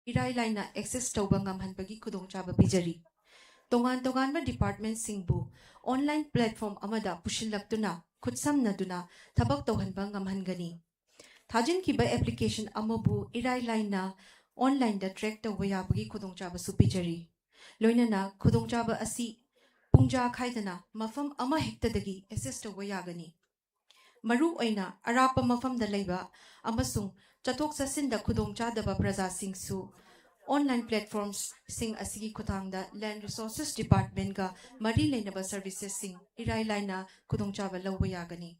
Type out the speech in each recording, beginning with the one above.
irai laina access tawba ngamhanbagi khudongchaba pijari. Tongan department singbu online platform amada pushillaktuna khutsamnaduna thabak tawhanba ngamhangani. Thajin kiba application amabu irai laina online da track tawba yabagi khudongchaba supijari. Loinana khudongchaba asi pungja khaidana mafam ama hektadagi access tawba yagani. Maru oina arapa mafam da laiba amasung chatok sasin da khudongchadaba praja singsu online platforms sing asigi khutangda land resources department ga mari lainaba services sing irai laina khudongchaba lawba yagani.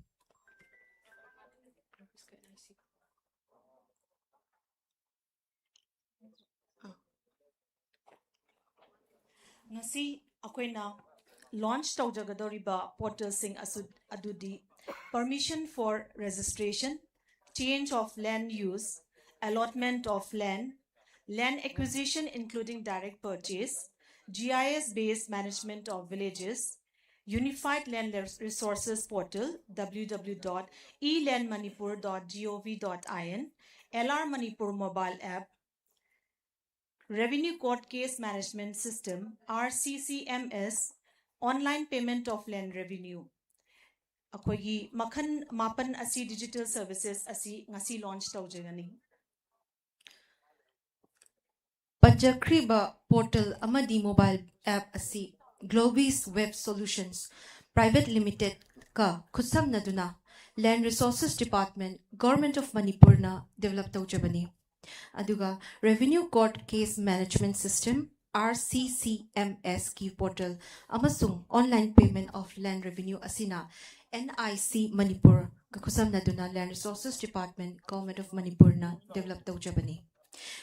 Ngasi akoina launch tawjagadoriba portal sing adudi permission for registration, change of land use, allotment of land, land acquisition including direct purchase, GIS based management of villages, unified land resources portal www.elandmanipur.gov.in, LR Manipur mobile app, Revenue Court Case Management System RCCMS, Online Payment of Land Revenue. Akoigi makhan mapan asi digital services asi ngasi launch tawjagani. Pajakriba portal amadi mobile app asi Globis Web Solutions Private Limited ka khusam naduna Land Resources Department Government of Manipur na develop tawjabani. Aduga Revenue Court Case Management System RCCMS key portal amasung online payment of land revenue asina NIC Manipur ka khusam naduna Land Resources Department Government of Manipur na develop tawjabani.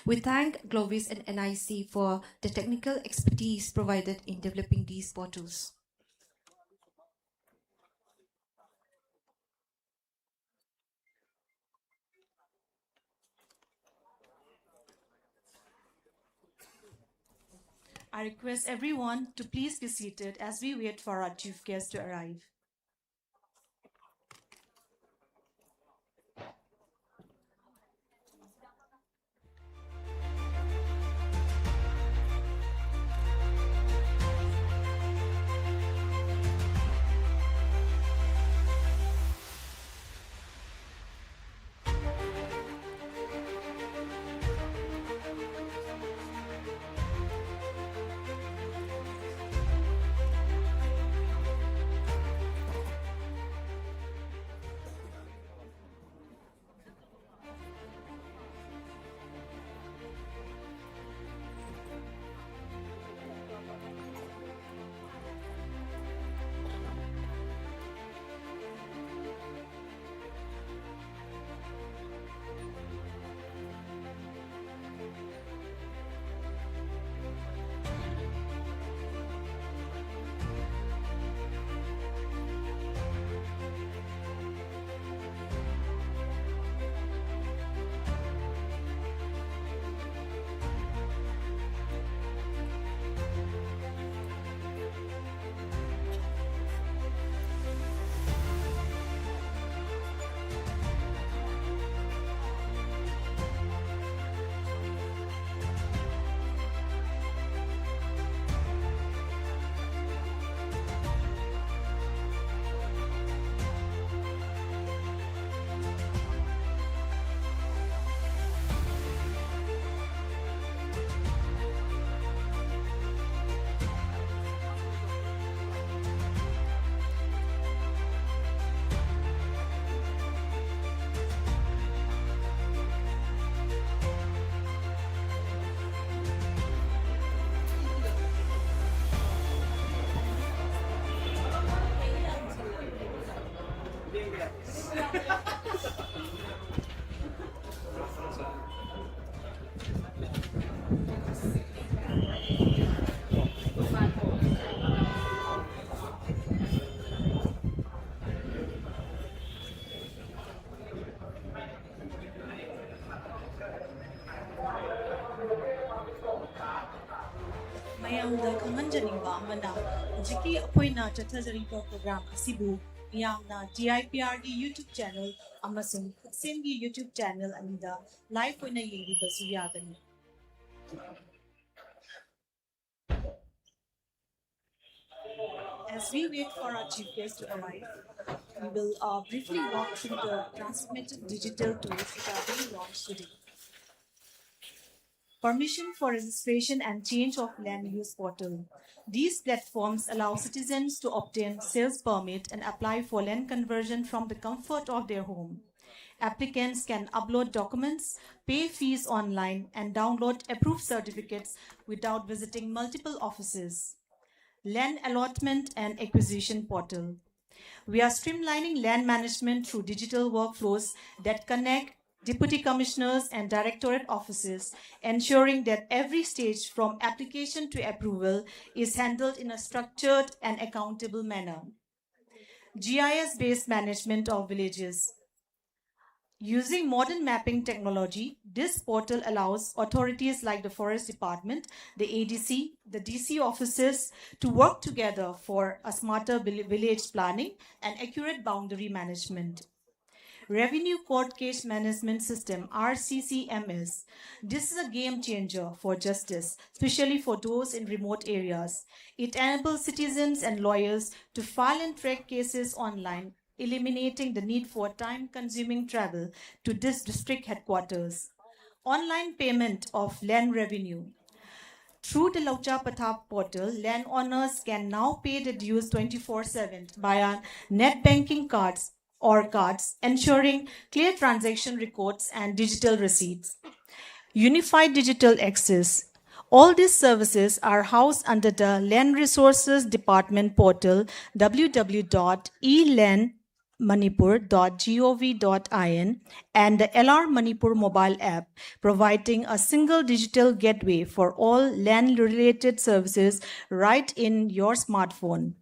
We thank Glovis and NIC for the technical expertise provided in developing these portals. I request everyone to please be seated as we wait for our chief guest to arrive. Mayamda khanganjaningba amana jiki akoina chathajariba program asibu yamna DIPRD YouTube channel amasung KhutSem gi YouTube channel anida live oina yengibasu yagani. As we wait for our chief guest to arrive, we will briefly walk through the transformative digital tools that are being launched today. Permission for registration and change of land use portal. These platforms allow citizens to obtain sales permit and apply for land conversion from the comfort of their home. Applicants can upload documents, pay fees online, and download approved certificates without visiting multiple offices. Land allotment and acquisition portal. We are streamlining land management through digital workflows that connect deputy commissioners and directorate offices, ensuring that every stage from application to approval is handled in a structured and accountable manner. GIS-based management of villages. Using modern mapping technology, this portal allows authorities like the Forest Department, the ADC, the DC offices to work together for a smarter village planning and accurate boundary management. Revenue Court Case Management System, RCCMS. This is a game changer for justice, especially for those in remote areas. It enables citizens and lawyers to file and track cases online, eliminating the need for time-consuming travel to this district headquarters. Online payment of land revenue. Through the Laucha Patha portal, landowners can now pay the dues 24/7 via net banking cards, ensuring clear transaction records and digital receipts. Unified digital access. All these services are housed under the Land Resources Department portal www.elandmanipur.gov.in and the LR Manipur mobile app, providing a single digital gateway for all land-related services right in your smartphone.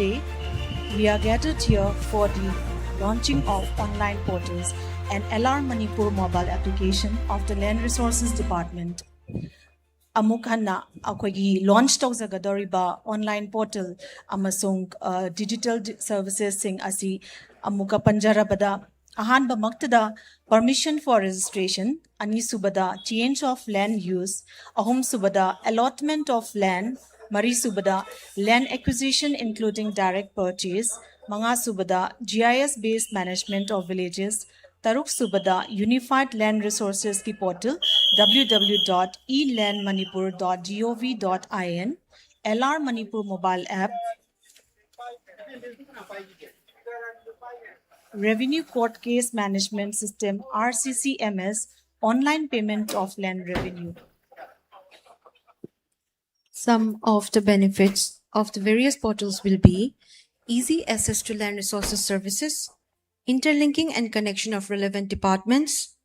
Today, we are gathered here for the launching of online portals and LR Manipur mobile application of the Land Resources Department. Amuk hanna akoigi launch tawzagadoriba online portal amasung digital services sing asi amuka panjarabada ahanba maktada permission for registration ani subada change of land use ahum subada allotment of land mari subada land acquisition including direct purchase manga subada GIS based management of villages Taruk Subada Unified Land Resources की portal www.elandmanipur.gov.in LR Manipur mobile app Revenue Court Case Management System RCCMS online payment of land revenue. Some of the benefits of the various portals will be easy access to land resources services, interlinking and connection of relevant departments,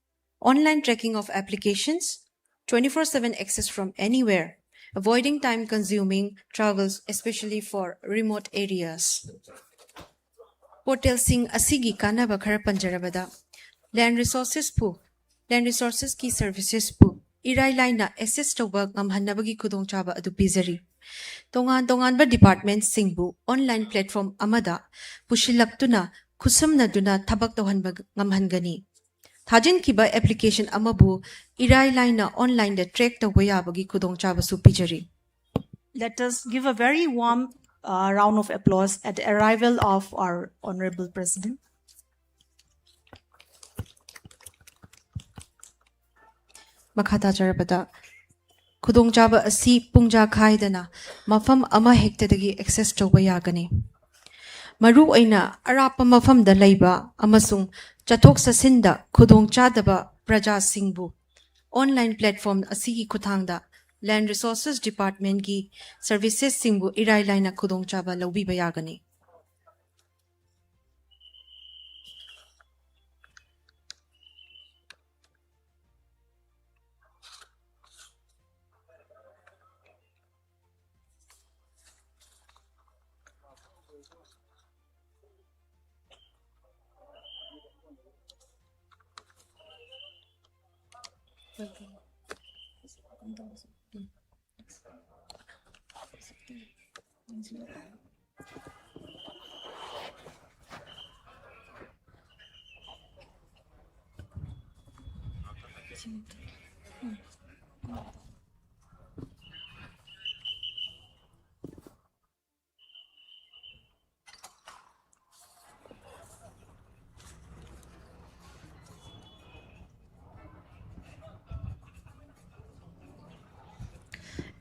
online tracking of applications, 24/7 access from anywhere, avoiding time-consuming travels, especially for remote areas. Portal sing asigi kanaba khara panjarabada land resources ki services pu irai laina access tawba ngamhannabagi khudongchaba adu pizari. Tongan ba department singbu online platform amada pushilaptuna khusam thabak tawhanba ngamhangani. Thajin kiba application amabu irai laina online da track tawba yabagi khudongchaba su pijari. Let us give a very warm round of applause at the arrival of our Honorable President. Makhata jarabada khudongchaba asi pungja khaidana mafam ama hektadagi access tawba yagani. Maru aina arapa mafam da laiba amasung chathok sasinda khudongchadaba praja singbu online platform asigi kuthangda Land Resources Department ki services singbu irai laina khudongchaba laubiba yagani.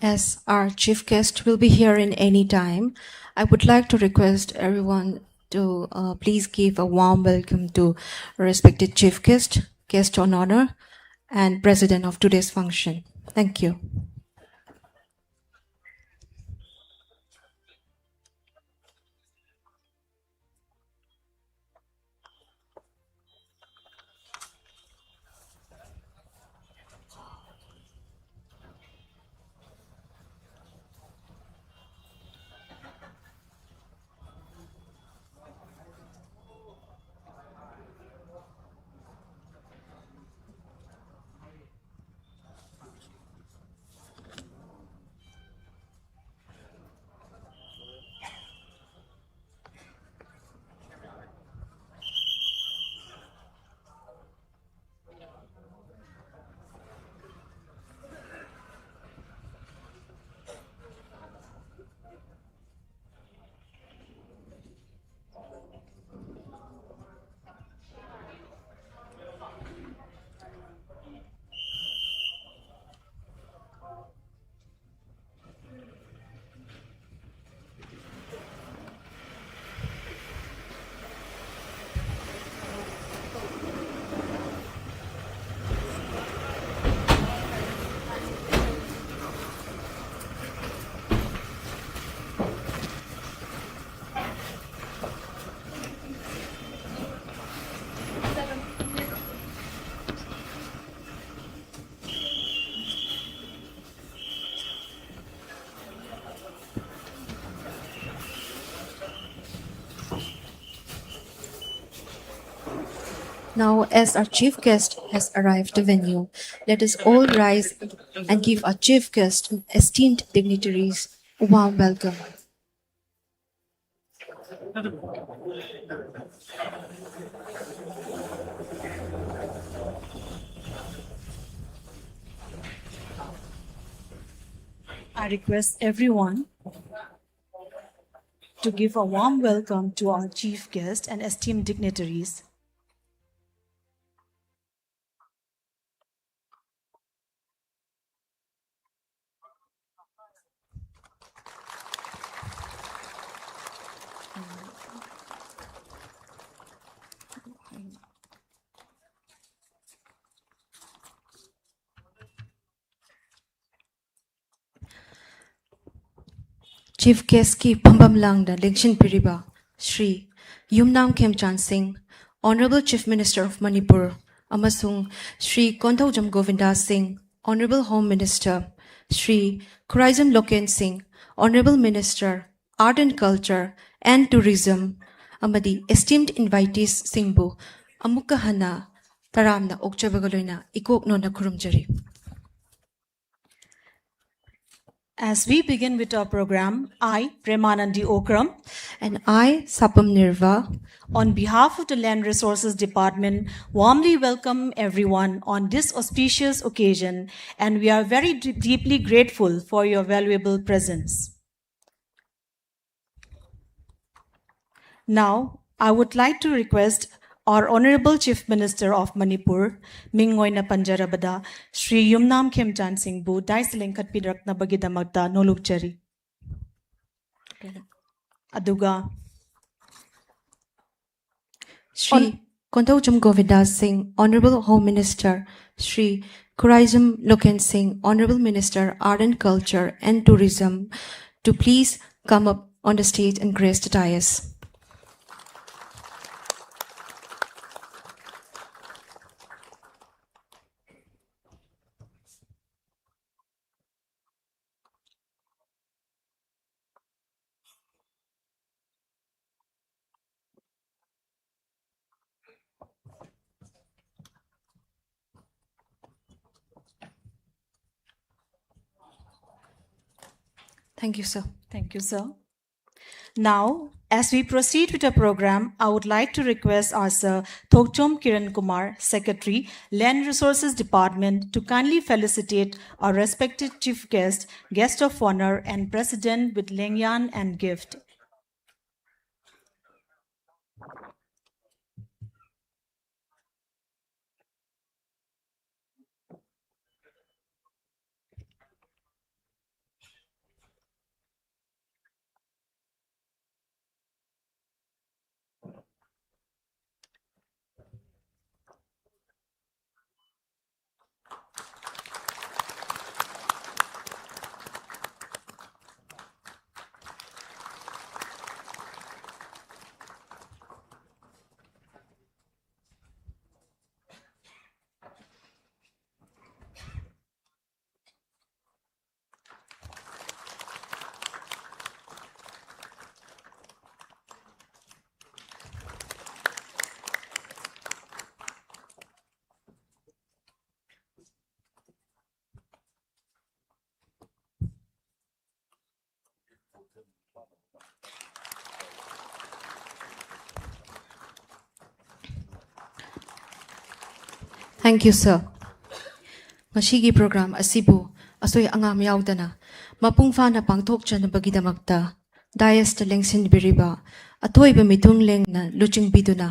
As our chief guest will be here in any time, I would like to request everyone to please give a warm welcome to respected chief guest on honor, and president of today's function. Thank you. Now, as our chief guest has arrived the venue, let us all rise and give our chief guest, esteemed dignitaries, a warm welcome. I request everyone to give a warm welcome to our chief guest and esteemed dignitaries. Chief guest ki Phambam Langda Lengshin Piriba, Shri Yumnam Khemchan Singh, Honorable Chief Minister of Manipur, Amasung Shri Kontaujam Govinda Singh, Honorable Home Minister, Shri Khuraizam Loken Singh, Honorable Minister, Art and Culture and Tourism, Amadi esteemed invitees Singbu, Amukka Hana, Taramna Okchabagaloina, Ikok Nona Kurumjari. As we begin with our program, I, Premanandi Okram, And I, Sapam Nirva, on behalf of the Land Resources Department, warmly welcome everyone on this auspicious occasion, and we are very deeply grateful for your valuable presence. Now, I would like to request our Honorable Chief Minister of Manipur, Mingoyna Panjarabada, Shri Yumnam Khemchan Singbu, Daisileng Khatpirakna Bagidamakta Nolukchari. Aduga, Shri Kontaujam Govinda Singh, Honorable Home Minister, Shri Khuraizam Loken Singh, Honorable Minister, Art and Culture and Tourism, to please come up on the stage and grace the dais. Thank you, sir. thank you, sir. Now, as we proceed with the program, I would like to request our Sir Thokchom Kiran Kumar, Secretary, Land Resources Department, to kindly felicitate our respected chief guest, guest of honor, and president with Lengyan and gift. Thank you, sir. Ngashigi program asibu asoy angam yaudana mapung fana pangthok chanabagidamagta dais ta lengsin biriba atoy ba mitung leng na luching biduna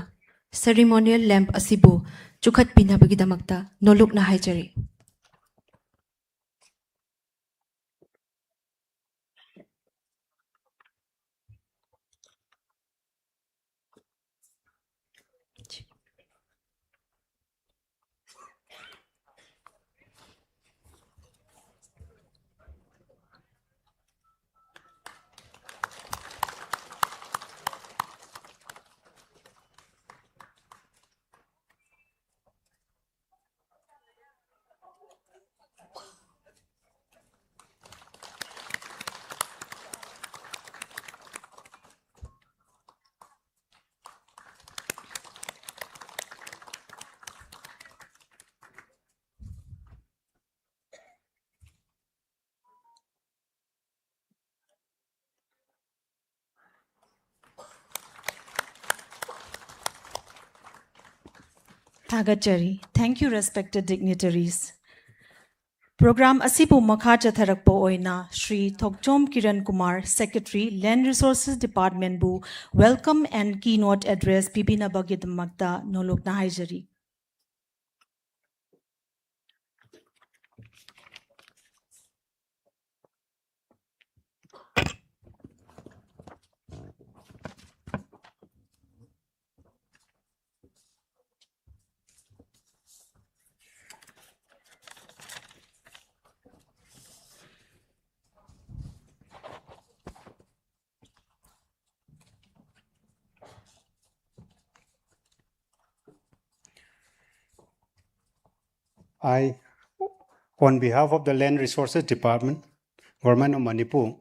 ceremonial lamp asibu chukhat pinabagidamagta nolok na haijari. Thagachari. Thank you, respected dignitaries. Program Asipu Makha Chatharakpo Oina, Shri Thokchom Kiran Kumar, Secretary, Land Resources Department Bu, welcome and keynote address Pibina Bagidmakta Nolok Nahajari. I, on behalf of the Land Resources Department, Government of Manipur,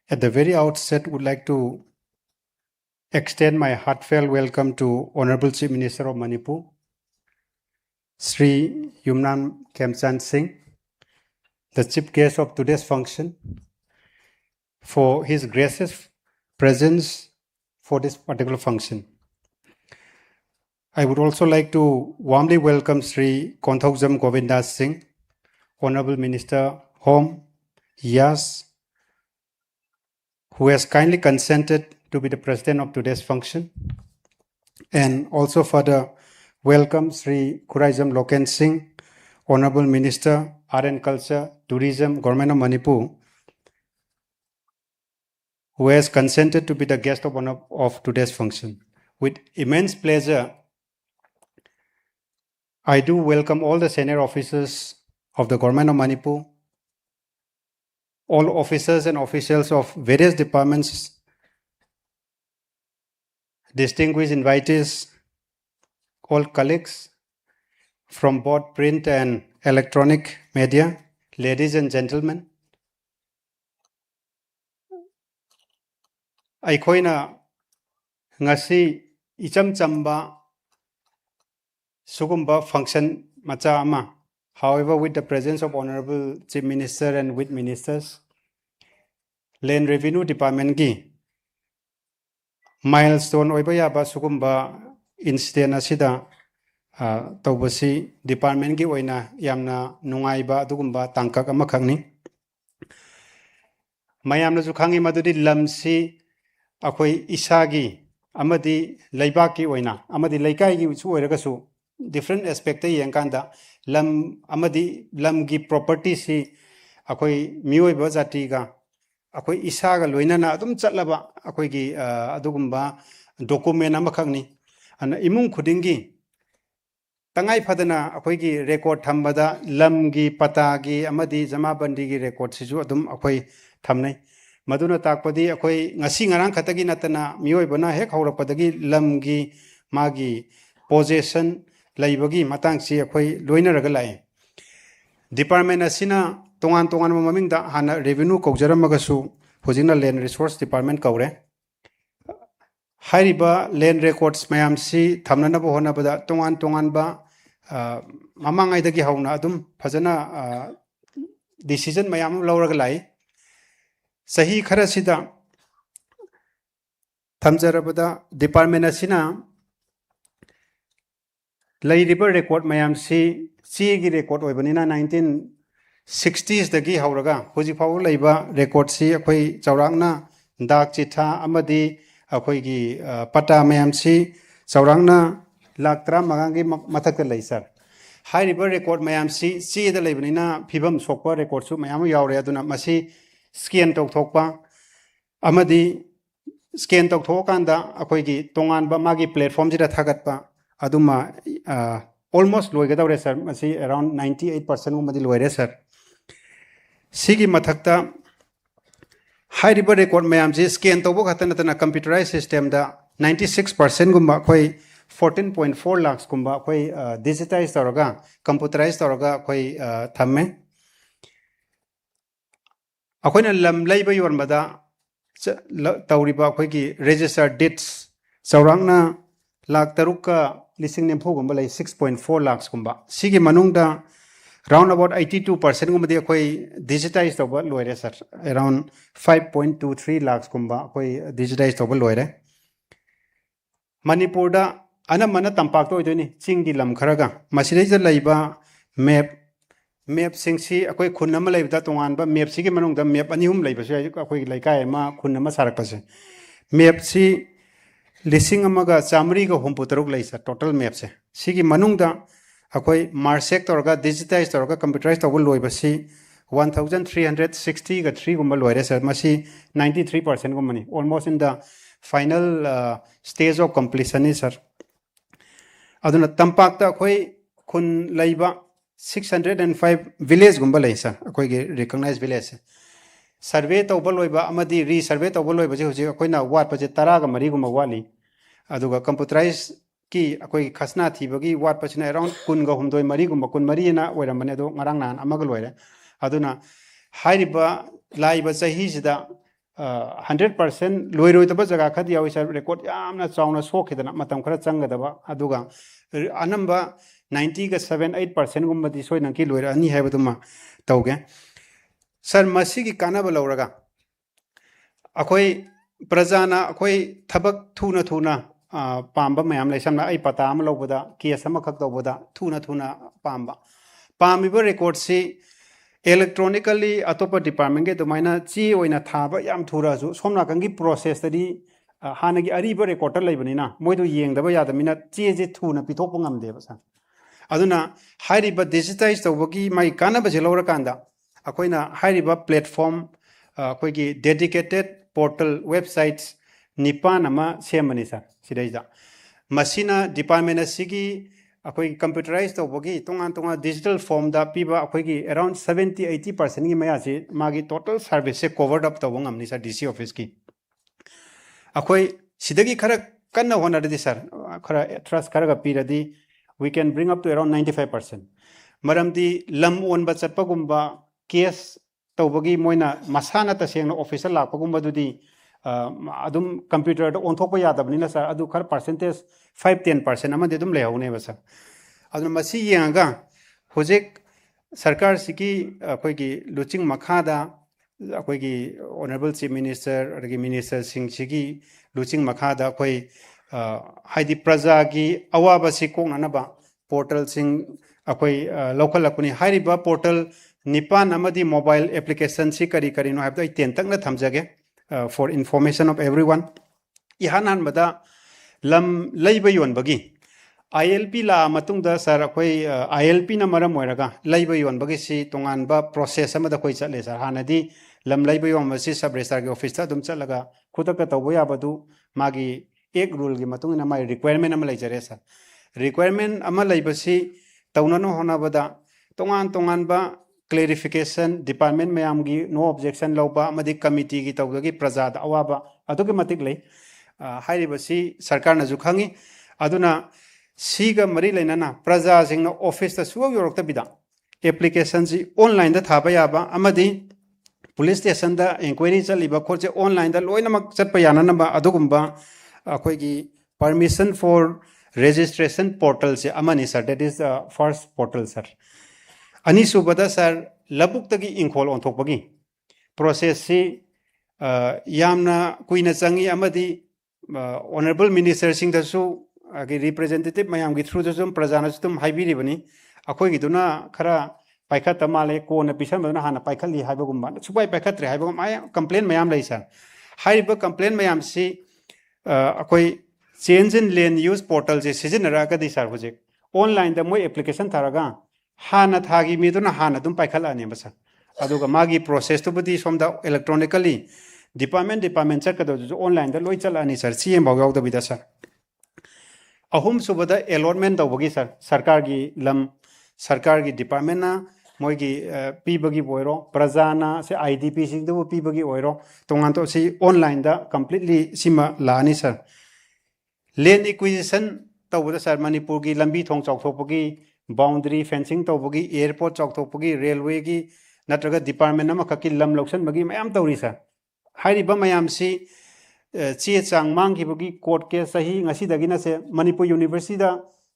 at the very outset would like to extend my heartfelt welcome to Honorable Chief Minister of Manipur, Sri Yumnam Khemchand Singh, the chief guest of today's function, for his gracious presence for this particular function. I would also like to warmly welcome Sri KhutSem Govindas Singh, Honorable Minister Home, Yas, who has kindly consented to be the president of today's function, and also further welcome Sri KhutSem Loken Singh, Honorable Minister, Art and Culture, Tourism, Government of Manipur, who has consented to be the guest of honor of today's function. With immense pleasure, I do welcome all the senior officers of the Government of Manipur, all officers and officials of various departments, distinguished invitees, all colleagues from both print and electronic media, ladies and gentlemen. Aikoina ngasi icham chamba sugumba function macha ama. However, with the presence of Honorable Chief Minister and with ministers, Land Revenue Department gi milestone oiba yaba sugumba incident asida tawbasi department gi oina yamna nungaiba adugumba tangkak ama khangni. Mayamna ju khangi madudi lamsi akhoi isagi amadi laibaki oina amadi laikai gi chu oiragasu different aspect ta yengkanda lam amadi lam gi property si akhoi miyoiba jati ga akhoi isaga loinana adum chatlaba akhoi gi adugumba document ama khangni ana imung khudingi tangai phadana akhoi gi record thambada lam gi pata gi amadi jamabandi gi record siju adum akhoi thamnai maduna takpadi akhoi ngasi ngarang khatagi natana miyoibana hek haurakpadagi lam gi magi possession laibagi matang si akhoi loinaraga lai department asina tongan tongan maming da hana revenue kaujaramagasu hojina land resource department kaure hariba land records mayam si thamnana bo hona bada tongan tongan ba mamangai dagi hauna adum phajana decision mayam lauraga lai sahi khara sida thamjarabada department asina lairiba record mayam si gi record oibanina 1960s dagi hauraga hoji phaw laiba record si akhoi chaurangna dak chitha amadi akhoi gi pata mayam si chaurangna laktra magangi mathak lai sir hariba record mayam si da laibanina phibam sokpa record su mayam yaure aduna masi scan tok thokpa amadi scan tok thokanda akhoi gi tongan ba magi platform jira thagatpa aduma almost loigadawre sir masi around 98% umadi loire sir sigi mathakta hariba record mayam ji scan tobo khatana tana computerized system da 96% gumba khoi 14.4 lakhs gumba khoi digitized taraga computerized taraga khoi thamme akoina lam laiba yormada tawriba khoi ki registered deeds chaurangna lakh taruka lising nempo gumba lai 6.4 lakhs gumba sigi manungda round about 82% gumba de khoi digitized over loire sir around 5.23 lakhs gumba khoi digitized over loire manipur da anamana tampak to oidoni chinggi lam kharaga masidai laiba map singsi akoi khun ama laibda tongan ba map sigi manungda map anihum laiba se akoi laikai ma khun ama sarak pase map si lising amaga chamri ga humputaruk laisa total map se sigi manungda akoi marsek torga digitize torga computerized tawul loiba si 1360 ga 3 gumba loire sir masi 93% gumani almost in the final stage of completion is sir aduna tampak ta khoi khun laiba 605 village gumba lai sir akoi ge recognized village survey tawba loiba amadi re survey tawba loiba je hoji akoi na wat paje 10 ga mari gumba wali aduga computerized ki akoi khasna thibagi wat pachina around kun ga humdoi mari gumba kun mari na oiramane do ngarang nan amaga loire aduna hairiba laiba chahi sida 100% loiroi taba jaga khadi yawi sir record yamna chauna sokhidana matam khara changadaba aduga anamba 90 ga 7-8% gumbadi soina ki loira ani haibaduma tauge sir masigi kanaba lauraga akoi prajana akoi thabak thuna pamba mayam lai samna ai pata am lobada case ama khak tawbada thuna pamba pamiba record si electronically atopa department ge domaina chi oina thaba yam thura ju somna kangi process tadi hanagi ariba recorder laibani na moidu yengdaba yadamina chi je thuna pithopa ngamde ba sa aduna hairiba digitize tawbagi mai kana ba jelora kanda akoina hairiba platform akoigi dedicated portal websites nipan ama semani sa sidaida masina department asigi akoi computerized tawbagi tonga digital form da piba akoigi around 70-80% gi maya si magi total service se covered up tawang amni sa DC office ki akoi sidagi khara kanna hona de sir khara trust khara ga piradi we can bring up to around 95% maramdi lam on ba chatpa gumba case tawbagi moina masana ta sengna officer la pagumba dudi adum computer on thopa yadabni na sir adu khar percentage 5-10% amade dum lehone ba sir aduna masi yenga hojek sarkar siki akoigi luching makhada akoigi honorable chief minister adagi minister sing sigi luching makhada akoi haidi praja gi awaba si kongna ba portal sing akoi local lakuni hariba portal nipan amadi mobile application si kari no habda 10 tak na thamjage for information of everyone ihanan bada lam leiba yon bagi ILP la matung da sir akoi ILP na maram moiraga leiba yon bagi si tongan ba process amada koi chale sir hanadi lam leiba yon masi sub registrar ge office ta dum chalaga khutaka tawbo ya badu magi ek rule gi matung na mai requirement am leijare sir requirement ama leiba si taunano hona bada tongan ba clarification department mayam gi no objection lauba amadi committee gi tawgi praja da awaba adugi matik lei hairiba si sarkar na ju khangi aduna siga mari lainana praja singna office ta suwa yorokta bida application ji online da thaba yaba amadi police station da inquiry chaliba khorje online da loina mak chatpa yana namba adugumba akoi gi permission for registration portal se amani sir that is the first portal sir ani subada sir labuk tagi inkhol on thokpagi process si yamna kuina changi amadi honorable minister sing da su agi representative mayam gi through the prajana stum haibiri bani akoi gi duna khara paikhat tamale ko na pisan bana hana paikhali haibagumba subai paikhatre haibagum ay complaint mayam lai sir haiba complaint mayam si akoi change in land use portal je sijinara ka di sir hojek online da moi application tharaga hana thagi mi duna hana dum paikhala ne basa aduga magi process to budi somda electronically department chat ka do online da loi chala ani sir cm baw yaw da bida sir ahum subada allotment da bogi sir sarkar gi lam sarkar gi department na moi gi pibagi boiro prajana se idp sing do pibagi oiro tongan to si online da completely sima la ani sir land acquisition tawda sir manipur gi lambi thong chok thopagi boundary fencing tawbagi airport chok thopagi railway gi natraga department ama khaki lam loksan bagi mayam tawri sir hairiba mayam si che chang mang ki bagi court case sahi ngasi dagina se manipur university da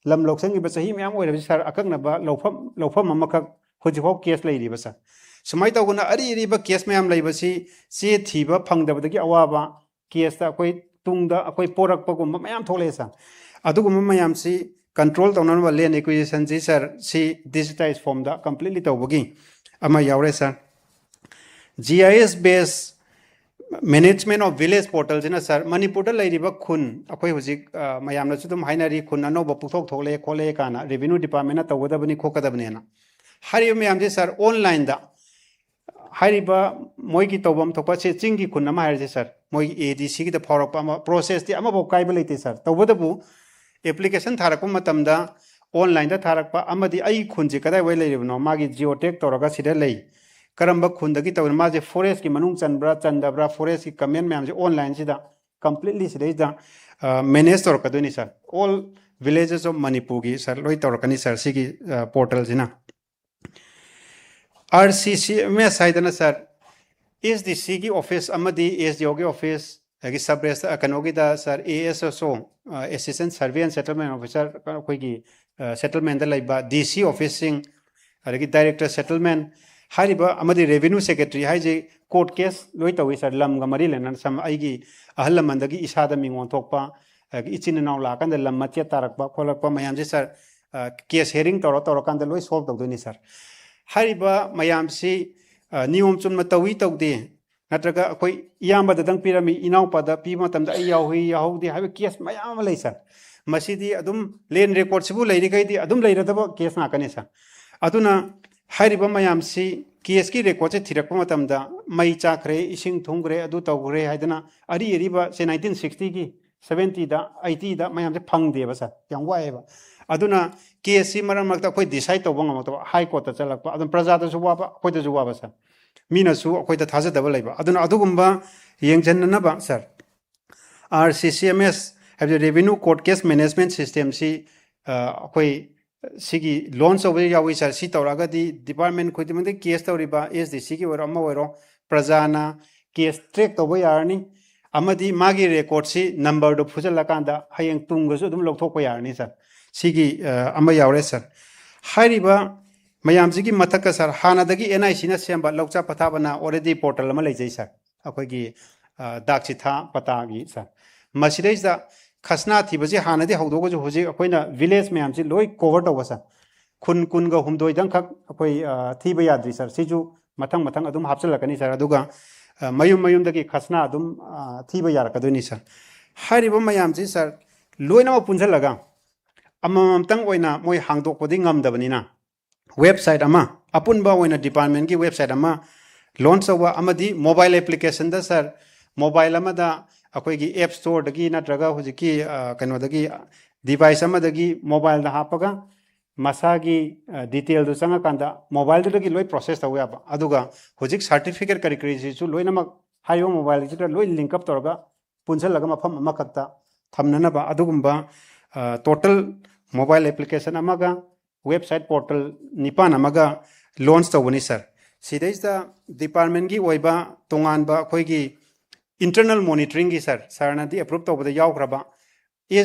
lam loksan gi ba sahi mayam oira sir akakna ba lofam ama khak hojifo case lai riba sir sumai tawguna ari ba case mayam lai ba si che thiba phangdabadagi awaba case ta koi tungda akoi porak pagum mayam thole sa ꯑꯗꯨꯒꯨꯝꯕ ꯃꯌꯥꯝꯁꯤ control ꯇꯧꯅꯅꯕ land acquisition ꯁꯤ sir ꯁꯤ digitized form ꯗ completely ꯇꯧꯕꯒꯤ ꯑꯃ ꯌꯥꯎꯔꯦ sir GIS based management of village portal ꯁꯤꯅ sir ꯃꯅꯤꯄꯨꯔꯗ ꯂꯩꯔꯤꯕ ꯈꯨꯟ ꯑꯩꯈꯣꯏ ꯍꯧꯖꯤꯛ ꯃꯌꯥꯝꯅꯁꯨ ꯑꯗꯨꯝ ꯍꯥꯏꯅꯔꯤ ꯈꯨꯟ ꯑꯅꯧꯕ ꯄꯨꯊꯣꯛ ꯊꯣꯛꯂꯦ ꯈꯣꯠꯂꯦ ꯀꯥꯅ revenue department ꯅ ꯇꯧꯒꯗꯕꯅꯤ ꯈꯣꯠꯀꯗꯕꯅꯤꯅ ꯍꯥꯏꯔꯤꯕ ꯃꯌꯥꯝꯁꯦ sir online ꯗ ꯍꯥꯏꯔꯤꯕ ꯃꯣꯏꯒꯤ ꯇꯧꯐꯝ ꯊꯣꯛꯄ ꯁꯤ ꯆꯤꯡꯒꯤ ꯈꯨꯟ ꯑꯃ ꯍꯥꯏꯔꯁꯦ sir ꯃꯣꯏꯒꯤ ADC ꯒꯤꯗ ꯐꯥꯎꯔꯛꯄ ꯑꯃ process ꯇꯤ ꯑꯃꯐꯥꯎ ꯀꯥꯏꯕ ꯂꯩꯇꯦ sir ꯇꯧꯕꯗꯕꯨ application ꯊꯥꯔꯛꯄ ꯃꯇꯝꯗ online ꯗ ꯊꯥꯔꯛꯄ ꯑꯃꯗꯤ ꯑꯩ ꯈꯨꯟꯁꯦ ꯀꯗꯥꯏꯋꯥꯏ ꯂꯩꯔꯤꯕꯅꯣ ꯃꯥꯒꯤ geotag ꯇꯧꯔꯒ ꯁꯤꯗ ꯂꯩ ꯀꯔꯝꯕ ꯈꯨꯟꯗꯒꯤ ꯇꯧꯔꯤꯅꯣ ꯃꯥꯁꯦ forest ꯀꯤ ꯃꯅꯨꯡ ꯆꯟꯕ꯭ꯔꯥ ꯆꯟꯗꯕ꯭ꯔꯥ forest ꯀꯤ comment ꯃꯌꯥꯝꯁꯦ online ꯁꯤꯗ completely ꯁꯤꯗꯩꯗ manage ꯇꯧꯔꯛꯀꯗꯣꯏꯅꯤ sir all villages of Manipur ꯒꯤ sir ꯂꯣꯏ ꯇꯧꯔꯛꯀꯅꯤ sir ꯁꯤꯒꯤ portal ꯁꯤꯅ RCCMS 하이드나 sir SDC 기 office amadi SDO 기 office agi subrest kanogida sir ASSO assistant survey and settlement officer koigi settlement da laiba DC office sing agi director settlement hariba amadi revenue secretary haije court case loi tawi sir lam ga mari lenan sam aigi ahal mandagi isada mingon thokpa agi ichin naw la kan da lam mache tarakpa kholakpa mayam je sir case hearing toro kan da loi solve tawdoni sir hariba mayam si niyom chumna tawi tawde natraga akoi iyamba da dang pirami inaw pada pi matam da ayawi yahudi have case mayam lei sir masidi adum len record sibu leiri kai di adum leira da case na kane sir aduna hariba mayam si case ki record se thirakpa matam da mai chakre ising thungre adu tawgre haidana ari ba se 1960 ki 70 da 80 da mayam se phangde ba sir yang wae ba aduna case si maram makta koi decide tawbang amata high court ta chalakpa adum praja da su wa ba koi da su wa ba sir मीनसु अखोइदा थाजदब लैबा अदुना अदुगुम्बा येंजन्ननबा sir RCCMS have revenue court case management system सी अखोइ सिगी लॉन्च ओबे यावी सर सी तौरागदी डिपार्टमेंट खुदिमदे केस तौरिबा SDC की ओर अम्मा ओरो प्रजाना केस ट्रैक तौबा यारनी अमदी मागी रेकॉर्ड सी नंबर दो फुजलकांदा हयेंग तुंगसु अदुम लौथोकपा यारनी सर सिगी अम्मा यावरे sir हारिबा mayam sigi mathaka sir hanadagi NIC na semba lokcha pathabana already portal ma leijai sir akoigi dakchitha patagi sir masidaisa khasna thibaji hanadi hawdogo ju hoji akoina village mayam si loi cover tawa sir kun ga humdoi dang khak akoi thiba yadri sir siju mathang adum hapsalakani sir aduga mayum dagi khasna adum thiba yarakadoni sir hariba mayam si sir loina ma punjalaga amam tang oina moi hangdok podi ngamdabanina website ama apunba oina department ki website ama launch owa amadi mobile application da sir mobile ama da akoi gi app store dagi natraga hujiki kano dagi device ama dagi mobile da hapaga masagi detail du sanga kanda mobile dagi loi process tawa ba aduga hujik certificate kari su loina ma hayo mobile ji loi link up torga punjal laga mafam ama kakta thamnana ba adugumba total mobile application amaga website portal nipan amaga launch tawani sir sidaisa department gi oiba tongan ba khoi gi internal monitoring gi sir sarna di approve tawbada yawkraba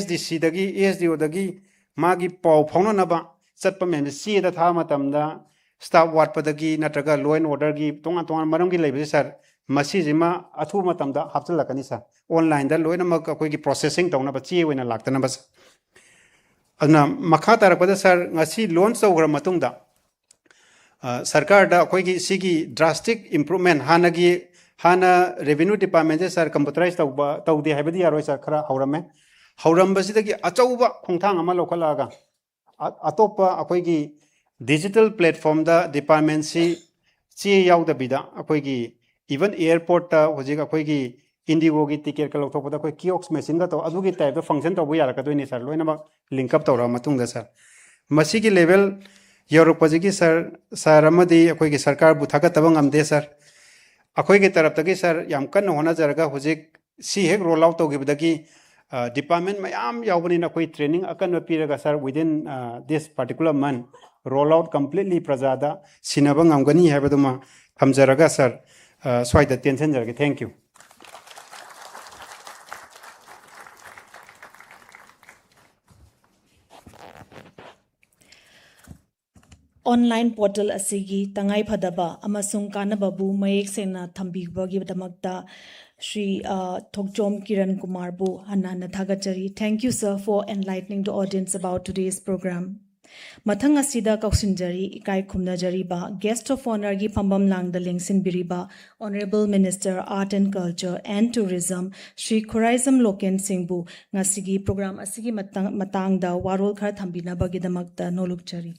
SDC dagi SDO dagi magi paw phawna naba chatpa mem si da tha matamda staff ward padagi natraga law and order gi tongan maram gi leibe sir masi jima athu matamda hapchalakani sir online da loina mak khoi gi processing tawna ba chi oina laktana ba adna makha tarapada sir ngasi launch tawgra matungda sarkar da koi gi sigi drastic improvement hana revenue department je sir computerized tawde haibadi yaroi sir khara hauramba sidagi achauba khongthang ama lokhalaga atopa akoi gi digital platform da department si chi yawda bida akoi gi even airport ta hoji akoi gi Indigo gi ticket ka lokthok pada koi kiosk machine ga to adugi type da function to bu yara ka doini sir loina ma link up tawra matung da sir masi gi level yorok paji gi sir amadi akoi gi sarkar bu thaga tabang amde sir akoi gi tarap tagi sir yam kan hona jaraga hojik si hek roll out to gi badagi department mayam yawbani na koi training akan piraga sir within this particular month roll out completely prajada sinabang amgani habaduma hamjaraga sir swaida tension jaraga thank you online portal asigi tangai phadaba amasung kanababu mayek sena thambibagi damakta Shri Thokjom Kiran Kumar Bu Hanana Thagachari. Thank you, sir, for enlightening the audience about today's program. Mathang asida kauksinjari ikai khumnajari ba guest of honor gi phambam langda lengsin biriba Honorable Minister Art and Culture and Tourism Shri Khuraisam Loken Singbu ngasigi program asigi matangda warol khar thambina bagidamakta nolukchari.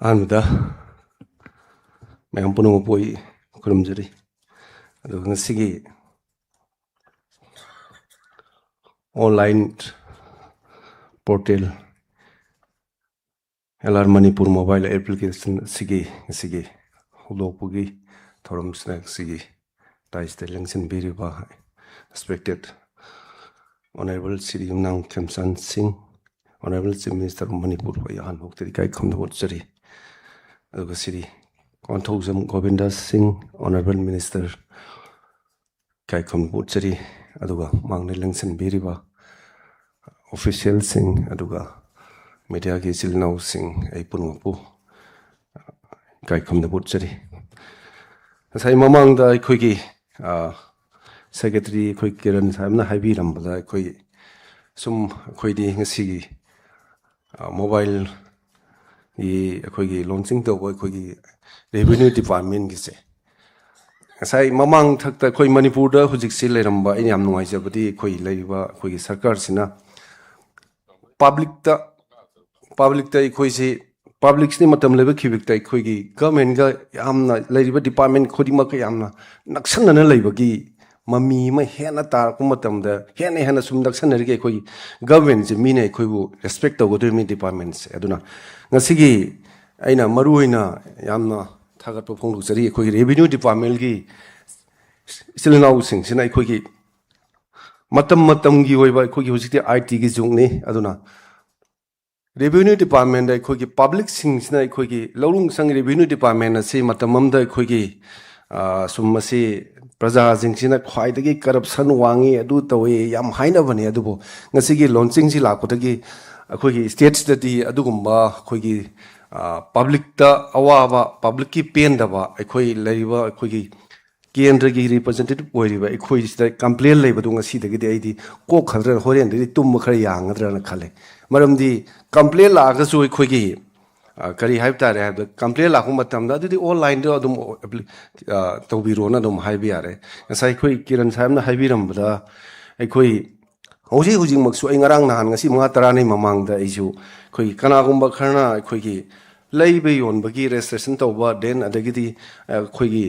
Anmuda, mayam puno poi kurumjari. Ado ngasigi online portal LR Manipur mobile application sige hulopugi thorum snack sige tais the lengsin biriba respected Honorable Sri Nang Khemsan Singh, Honorable Chief Minister of Manipur Yahan Hoktari Kai Kham Chari. Aduga Sri KhutSem Govinda Singh, Honorable Minister Kai Kham Chari. Aduga Mangne Lengsen Biriba Official Singh Aduga Media Ki Silnau Singh Aipunupu Kai Kham Chari. Sai Mamang da Kuigi Secretary Koi Kiran Samna Habi Rambada Koi Sum Koidi Ngasi mobile Koigi launching the Koigi Revenue Department Gise. Sai Mamang Takta Koi Manipur da Hujik Sile Ramba in Yam Noisabadi Koi Laiva Koigi Sarkar Sina Public Koisi Public Matam level cubic Koigi Government Yamna Laiva Department Kodimaka Yamna Naksana Laibagi Mami my hena tar kumatam the hena sumdakshan koi government mine koibu respect to government departments aduna ngasigi aina maruina yamna thagat phonglu sari koi revenue department gi silnau sing sina koi gi matam gi hoiba koi gi hojiti IT gi jungni aduna revenue department koi gi public sing sina koi gi lorung sang revenue department se matamam da koi gi summasi Praja Jingsina Kwaidagi corruption wangi adu tawe yam haina bani adubo ngasigi launching si lakotagi akhoi states dati adugumba khoi public ta awaba public ki pen daba akhoi laiba akhoi kendra gi representative oiriba akhoi sida complaint laiba du ngasi dagi aidi ko khadra horen di tum khar yang adra na khale maramdi complaint la ga su akhoi gi Kari hype tare have complaint la huma tamda di online do adum tawbiro na dum haibi are ngasai khoi kiran saim na haibi ram bada ai khoi hoji hujing maksu ai ngarang na han ngasi mga tarani mamang da isu khoi kana gumba kharna khoi gi leibe yon bagi registration tawba den adagi di khoi gi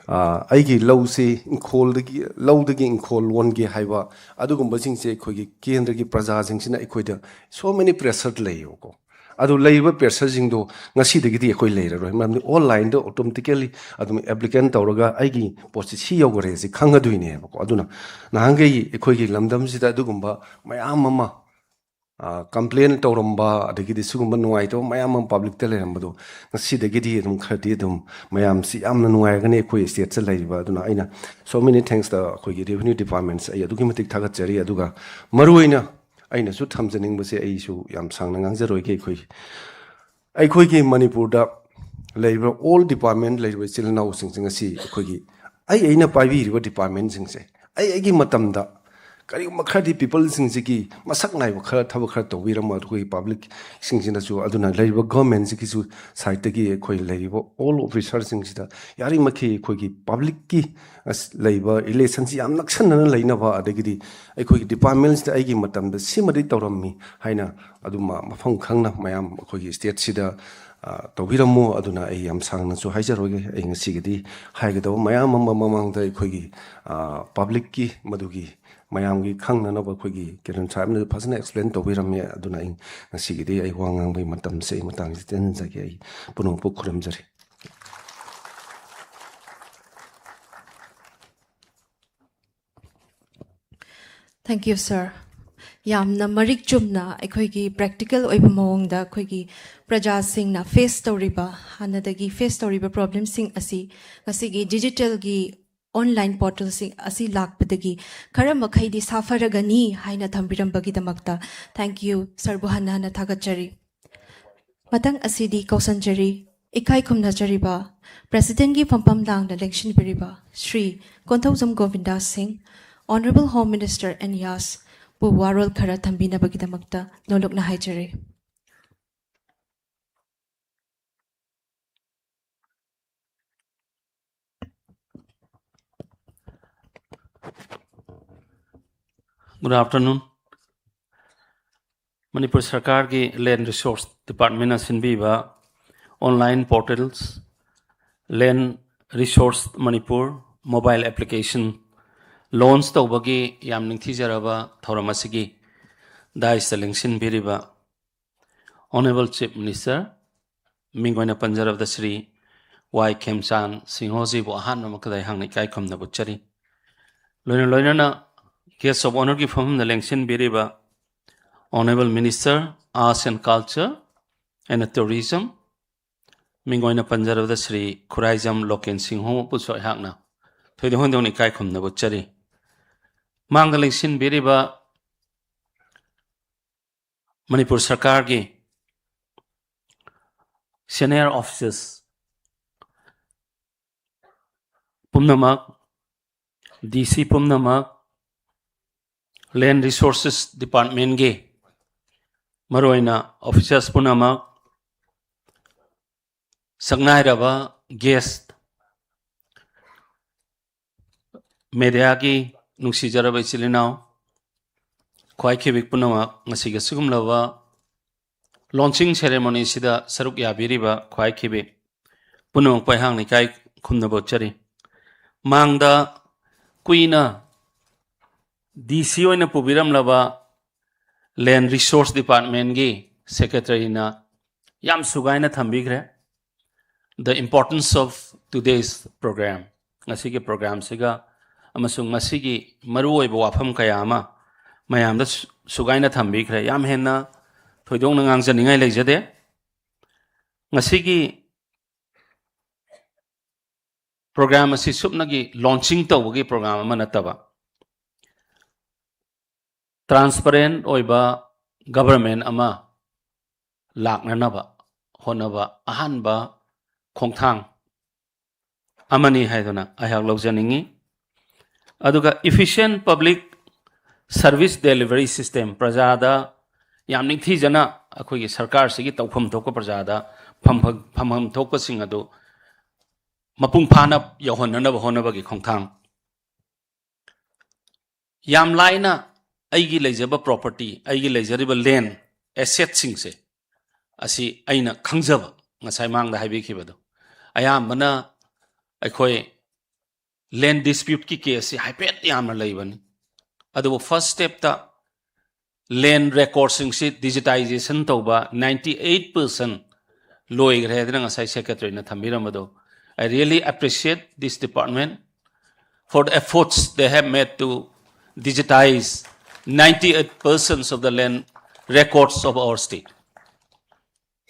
ai gi low se khol dagi low dagi khol won gi haiba adugumba sing se khoi gi kendra gi praja sing sina ai khoi da so many pressure layo ko Adu labor persising do ngasi de gidi koi later right online do automatically adum applicant tawraga aigi post si yogore si khanga duine ko aduna nahangai ekoi gi lamdam sida adugumba mayam mama complaint tawramba de gidi sugumba nuai to mayam public tele rambado ngasi de gidi dum khadi dum mayam si amna nuai gane ekoi state sel laiba aduna aina so many thanks the koi gi revenue departments ay adugi matik thagat chari aduga maruina aina su thamjaning base ai su yam sangna ngangjaro ge khoi gi Manipur da labor all department labor chilnau sing si khoi gi aina paibi ri department sing se ai gi matam da kari makhadi people sing gi masak nai khara thab khara to wiram ma khoi public sing sing da su aduna labor government sing su site gi khoi labor all officers sing da yari makhi khoi gi public ki labor relations yam naksan na leina ba adagi di khoi gi departments da ai gi matam da simadi tawrammi haina aduma mafang khangna mayam khoi gi state sida tawbiramo aduna ai yam sangna su haijaroge ai ngasi gi haigado mayam mamang da khoi gi public ki madugi mayam gi khangna na ba khoi gi kiran saib na phasna explain tawbirame aduna ai ngasi gi ai wangang bai matam se matang ji ten jagi ai punong pu khuram jari Thank you, sir. Yamna marik chumna akhoi practical oiba mawngda akhoi praja singna face toriba hanadagi face toriba problem sing asi ngasi gi digital gi online portalsing asi lakpadagi khara makhaidi safaragani haina thambirambagidamagta thank you sarbuhana hana thagachari matang asidi kausanjari ikai khumnachariba president gi pampam dangna election biriba Shri Konthojam Govinda Singh Honorable Home Minister and Yas bu warol khara thambinabagidamagta nolokna haijare Good afternoon. Manipur Sarkar ki Land Resource Department asinbiba online portals, Land Resource Manipur mobile application launch tawbagi yamning thijaraba thoramasigi dai selection biriba Honorable Chief Minister Mingwaina Panjar of the Sri Y Khemchan Singhoji bo ahan namakadai hangni kai khomna buchari loina na guest of honor ki from the election biriba Honorable Minister, Arts and Culture and Tourism, Mingwaina Panjar of the Sri Khuraijam Loken Singho Pusoy Hagna, to the Hondoni Kaikum Nabuchari. Mangaling Sin Biriba Manipur Sarkargi, Senior Officers, Pumnamak, DC Pumnamak, Land Resources Department Ge. Maroina officers punamak Sagnairaba guest media ki nungsijaraba ichilinao Kwai Kibik punamak ngasiga sugumlava launching ceremony sida saruk yabiriba Kwai Kibik punamak paihang ni kai khumnabochari mangda kuina DC oina pubiram lava Land Resource Department gi Secretary na yam sugaina thambigre the importance of today's program ngasigi program siga amasung ngasigi maruoi bo wafam kayama mayam da sugaina thambigre yam henna thoidong na ngang janingai leijade ngasigi program asi supnagi launching tawgi program amanataba transparent oiba government ama laknanaba honaba ahanba khongthang amani haidona ayak lawjaningi aduga efficient public service delivery system prajada yamning thijana akhogi sarkar sigi tawpham thokka prajada phamham thokpa singadu mapung phana yahonnanaba honaba gi khongthang yam laina aigi lejaba property aigi lejariba land asset singse asi aina khangjaba ngasai mangda haibi khibado ayambana akhoi land dispute ki case si haipet yamna leibani adu first step ta land record singse digitization toba 98% loi gredna ngasai secretary na thamiramado I really appreciate this department for the efforts they have made to digitize 98% of the land records of our state.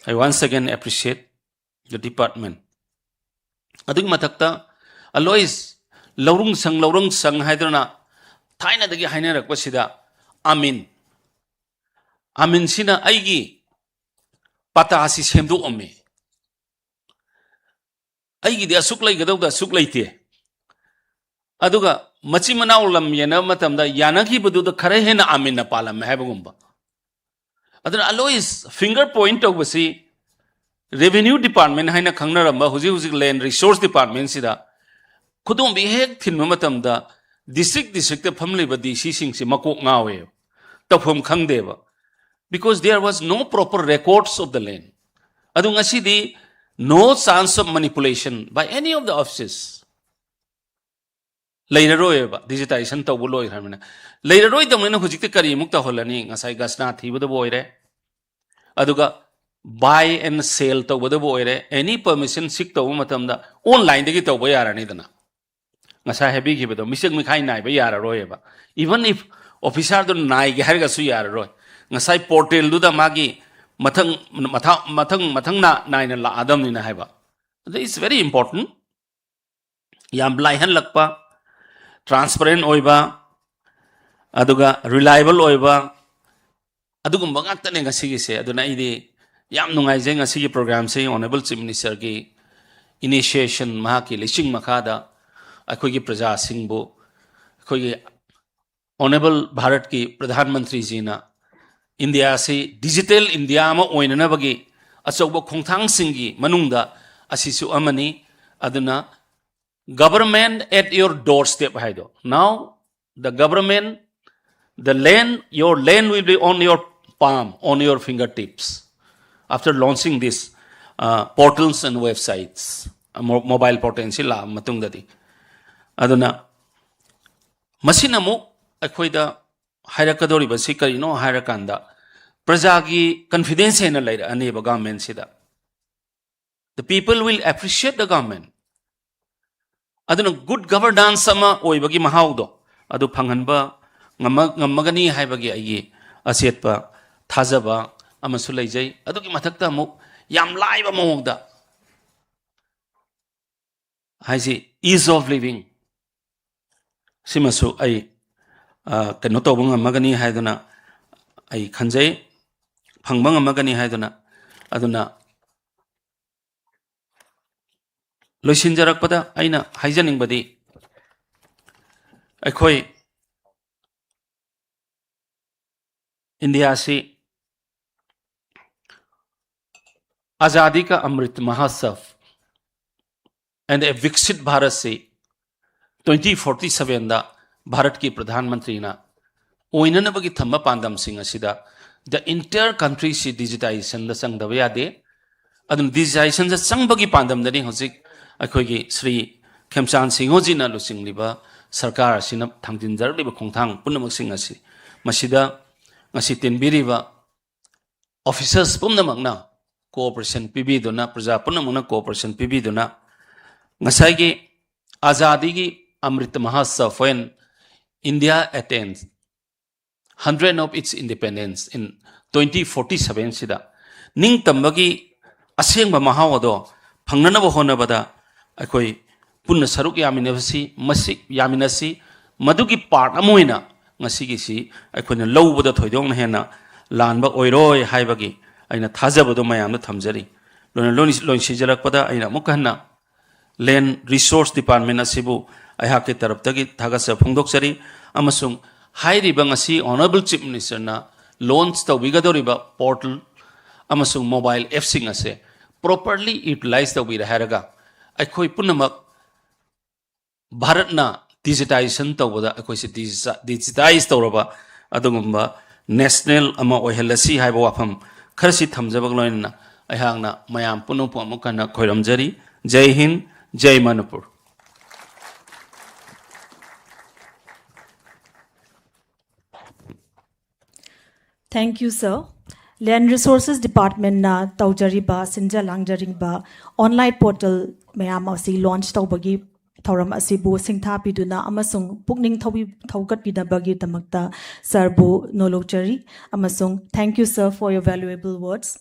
I once again appreciate the department. Aduk matakta alois laurung sang haidrona thaina dagi haina rakpa sida amin sina aigi pata asi semdu omme aigi dia suklai gadauda suklaite aduga machi manau lam yana matamda yanaki budu khare hena amina palam habagumba aduna alois finger point of basi revenue department haina khangnaramba huji land resource department sida khudum bi hek thinma matamda district te family ba dc sing si makok ngawe tafum khangdeba because there was no proper records of the land adunga sidi no chance of manipulation by any of the offices Lairoi digitization to buloi harmina. Lairoi the man who kari mukta holani, as I gasna thi with the boyre. Aduga buy and sell to with the boyre, any permission sick to umatamda, online the gita boyaranidana. As I have big with the missing Mikai Nai Bayara Royaba. Even if officer don't Nai Gargasuyara Roy, Nasai portal do the Magi, Matang na nine la Adam in a Haba. This is very important. Yam Blaihan Lakpa. transparent oiba, aduga reliable oiba, adugumba ngakta ne ngasi se aduna idi yam nungai je ngasi program se honorable chief minister ki initiation maha ki lishing makada akhoi ki praja singbo akhoi ki honorable bharat ki pradhan mantri ji na India se digital India ma oinana bagi achauba khongthang singi manungda asisu amani aduna government at your doorstep haido. Now the government, the land, your land will be on your palm, on your fingertips. After launching these portals and websites, mobile portals la matungdadi. Aduna masinamu akoida hairakadori basi karino hairakanda prajagi confidence in a government sida. The people will appreciate the government. Aduna good governance sama oibagi mahaudo adu phanganba ngamagani haibagi ayi asetpa thajaba amasu leijai adugi mathakta mu yam laiba mawngda haisi ease of living simasu ai kano tawba ngamagani haiduna ai khanjai phangba ngamagani haiduna aduna loisinjarakpada aina haijaningbadi akhoi India se Azadi ka Amrit Mahotsav and a Viksit Bharat se 2047 da Bharat ki Pradhan Mantri na oinana bagi thamma pandam sing asida the entire country se digitization da sang dawa yade adun digitization da sang bagi pandam dani hojik akhoi gi Sri Khemchan Singhoji na lusing liba sarkar asina thangdin jar liba khongthang punamak sing asi masida ngasi tenbiriba officers pumnamakna cooperation pibiduna praja punamuna cooperation pibiduna ngasai gi azadi gi amrit mahotsav when India attains 100 of its independence in 2047 sida ning tambagi asengba mahawado phangnanaba honabada akoi punna saruk yaminasi masik yaminasi madugi part amoina ngasi gi si akoina lowbada thoidong hena lanba oiroi haibagi aina thajabado mayamna thamjari lon sijarakpada aina mukhanna land resource department asibu ayhake taraptagi thagasa phongdoksari amasung hairiba ngasi honorable chief minister na launch tawbigadoriba portal amasung mobile app sing ase properly utilize tawbira haraga akhoi punamak bharatna digitization tawbada akhoi se digitize tawraba adungumba national ama ohelasi haiba wafam kharsi thamjabak loina ayhangna mayam punu pamukana khoiramjari jai hind jai Manipur. Thank you, sir. Land Resources Department na taujariba sinja langjaringba online portal mayam asi launch tawbagi thauram asibu singtha piduna amasung pukning thaugat pidabagi damakta sarbu nolochari amasung thank you, sir, for your valuable words.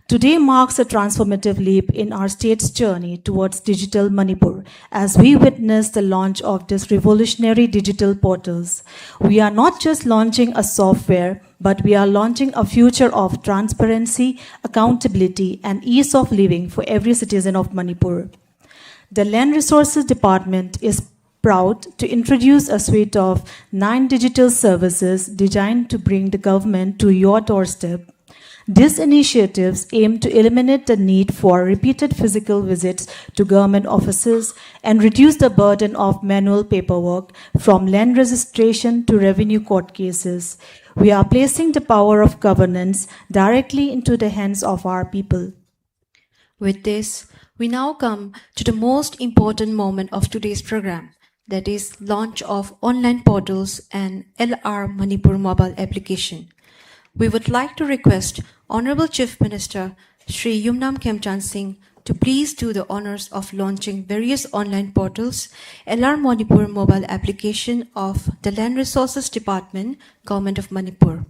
Today marks a transformative leap in our state's journey towards digital Manipur as we witness the launch of these revolutionary digital portals. We are not just launching a software, but we are launching a future of transparency, accountability, and ease of living for every citizen of Manipur. The Land Resources Department is proud to introduce a suite of 9 digital services designed to bring the government to your doorstep. These initiatives aim to eliminate the need for repeated physical visits to government offices and reduce the burden of manual paperwork from land registration to revenue court cases. We are placing the power of governance directly into the hands of our people. With this, we now come to the most important moment of today's program, that is launch of online portals and LR Manipur mobile application. We would like to request Honorable Chief Minister Shri Yumnam Khemchan Singh to please do the honors of launching various online portals, LR Manipur mobile application of the Land Resources Department, Government of Manipur.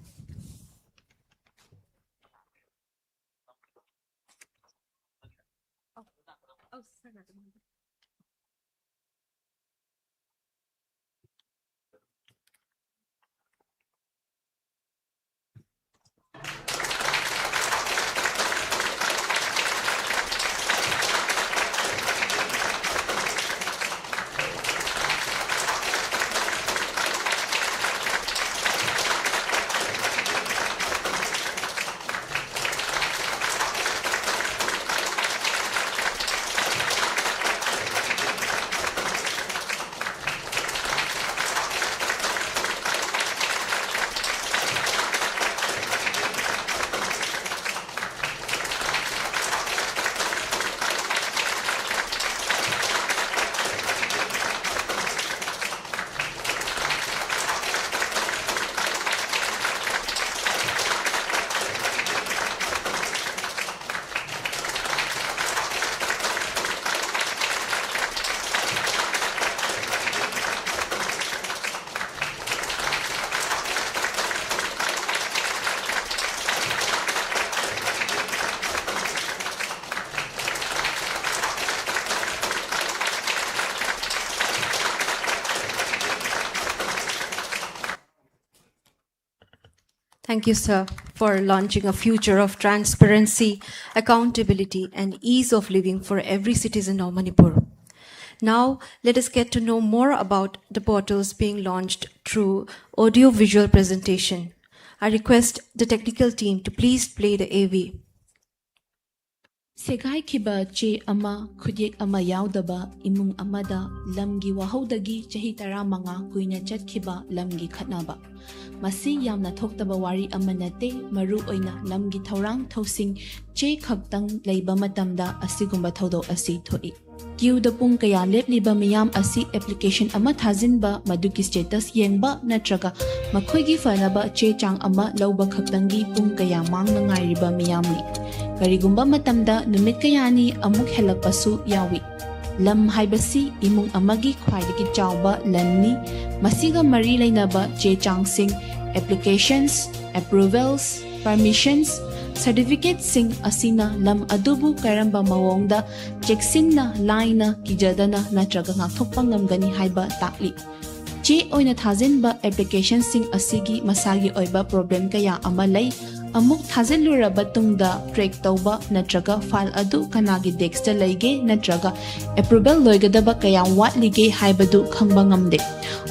Thank you, sir, for launching a future of transparency, accountability, and ease of living for every citizen of Manipur. Now, let us get to know more about the portals being launched through audio-visual presentation. I request the technical team to please play the AV. Segai kiba che ama khudek ama yaudaba imung amada lamgi wahodagi chahi tara manga kuina chat kiba lamgi khatnaba masi yamna thoktaba wari amanate maru oina lamgi thaurang thosing che khaktang leiba matamda asigumba thodo asi thoi kiu da pung kaya lepliba miyam asi application ama thajinba maduki status yengba natraga makhoigi fanaba che chang ama lauba khaktangi pung kaya mangna ngairiba miyamni karigumba matamda numit kayani amuk helakpasu yawi lam haibasi imung amagi khwaidagi chawba lanni masiga mari lainaba che changsing applications approvals permissions certificates sing asina lam adubu karamba mawongda cheksinna laina kijadana natraga ngakthokpa ngamgani haiba takli che oina thajinba application sing asigi masagi oiba problem kaya amalai amuk thajilura batungda track tauba natraga file adu kanagi dexta leige natraga approval loigadaba kaya watlige haibadu khangba ngamde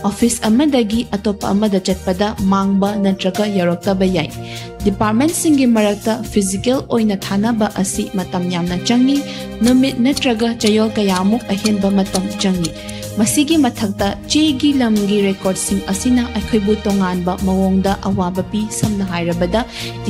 office amadagi atopa amada chatpada mangba natraga yaroktaba yai department singi marakta physical oina thanaba asi matam yamna changi numit natraga chayol kaya amuk ahenba matam changi masigi mathakta chegi lamgi record sing asina akhaibu tonganba mawongda awaba pi samna hairabada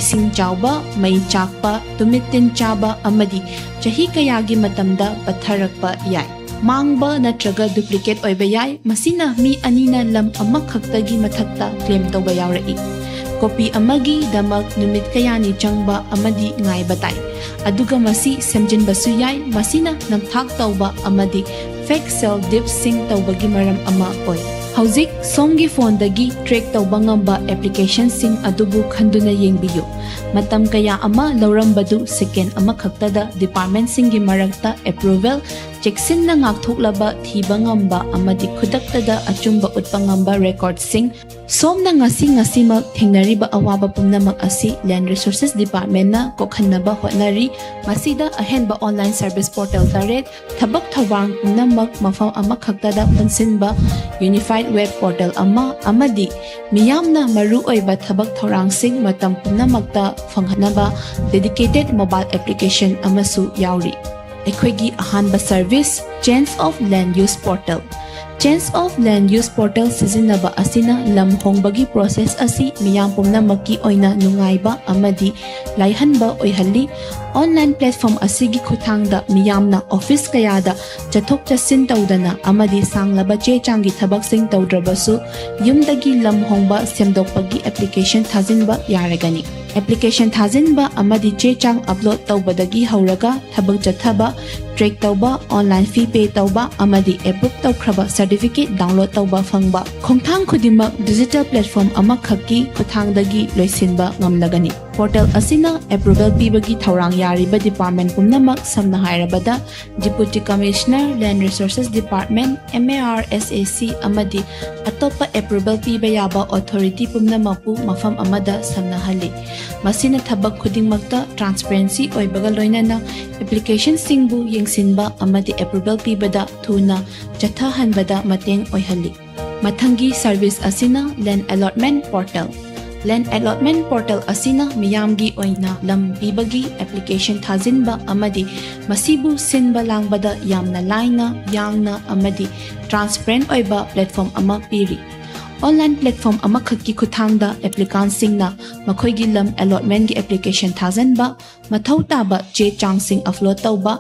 ising chawba mai chakpa tumitin chaba amadi chahi kayagi matamda patharakpa yai mangba natraga duplicate oiba yai masina mi anina lam amakhakta gi mathakta claim toba yawrai copy amagi damak numit kayani changba amadi ngai batai aduga masi semjin basu yai masina namthak tauba amadi fake cell dip sync tawbagi maram ama oy hauzik somgi phone dagi track tawba ngamba application sing adubu khanduna yengbiyo matam kaya ama laurambadu second ama khaktada department singi marakta approval cheksin na ngakthoklaba thiba ngamba amadi khudaktada achumba utpa ngamba record sing somna ngasi mak thengnariba awaba pumnamak asi land resources department na kokhanaba hotnari masida ahenba online service portal taret thabak thawang pumnamak mafam ama khaktada punsinba unified web portal ama amadi miyamna maru oiba thabak thorang sing matam pumnamakta phanghanaba dedicated mobile application amasu yauri ekhwegi ahanba service change of land use portal Change of Land Use Portal sizinaba asina lam hongbagi process asi miyam pumnamaki oina nungaiba amadi laihanba oihalli online platform asigi khuthangda miyamna office kayada chathok chasin tawdana amadi sanglaba che changi thabak sing tawdrabasu yumdagi lam hongba semdokpagi application thajinba yaragani application thajinba amadi che chang upload tawbadagi hauraga thabak chathaba track tawba online fee pay tawba amadi approve tawkhraba certificate download tawba phangba khongthang khudimak digital platform ama khaki khuthangdagi loisinba ngamlagani portal asina approval pibagi thaurang yariba department pumnamak samna hairabada deputy commissioner land resources department MARSAC amadi atopa approval piba yaba authority pumnamapu mafam amada samna hali masina thabak khudingmakta transparency oibaga loinana application singbu yengsinba amadi approval pibada thuna chatha hanbada mateng oihali mathangi service asina land allotment portal Land Allotment Portal asina miyamgi oina lam pibagi application thajinba amadi masibu sinba langbada yamna laina yangna amadi transparent oiba platform ama piri online platform ama khaki khuthangda applicant singna makhoigi lam allotment gi application thajinba mathau taba che changsing upload tawba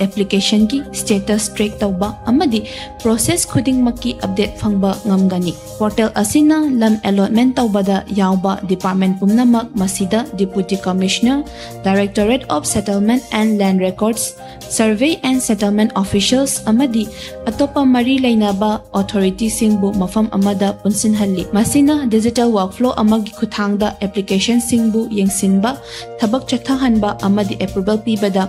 application gi status track tawba amadi process khuding maki update phangba ngamgani portal asina lam allotment tawbada yawba department pumnamak masida deputy commissioner directorate of settlement and land records survey and settlement officials amadi atopa mari lainaba authority singbu mafam amada punsinhalli masina digital workflow amagi khuthangda application singbu yengsinba thabak chathahanba amadi approval pibada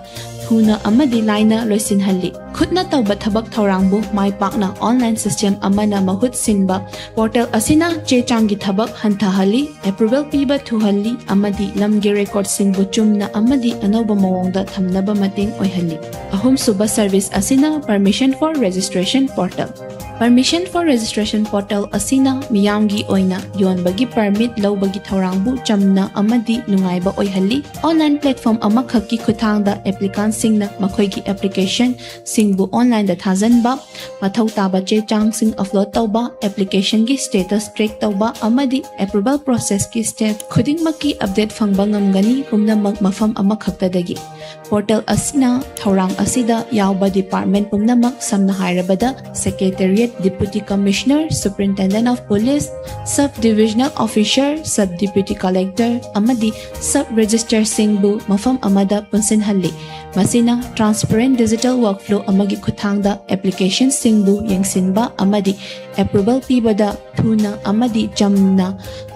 thuna amadi laina loisinhalli khutna tawba thabak thorangbu mai pakna online system amana mahut sinba portal asina che changi thabak hantahali approval piba thuhalli amadi lamgi record singbu chumna amadi anoba mawongda thamnaba mating oihalli ahum suba service asina permission for registration portal Permission for registration portal asina miyamgi oina yonbagi permit lawbagi thorangbu chamna amadi nungaiba oihalli online platform amakhaki khuthangda applicant singna makhoigi application singbu online da thajanba mathau taba che chang sing upload tawba application gi status track tawba amadi approval process ki step khudingmaki update phangba ngamgani pumnamak mafam amakhaktadagi portal asina thorang asida yawba department pumnamak samna hairabada secretariat Deputy Commissioner, Superintendent of Police, Sub-Divisional Officer, Sub-Deputy Collector, amadi Sub-Register Singbu, Mafam Amada Punsinhalli. Masina transparent digital workflow amagi kuthangda application singbu yengsinba amadi approval pibada thuna amadi jamna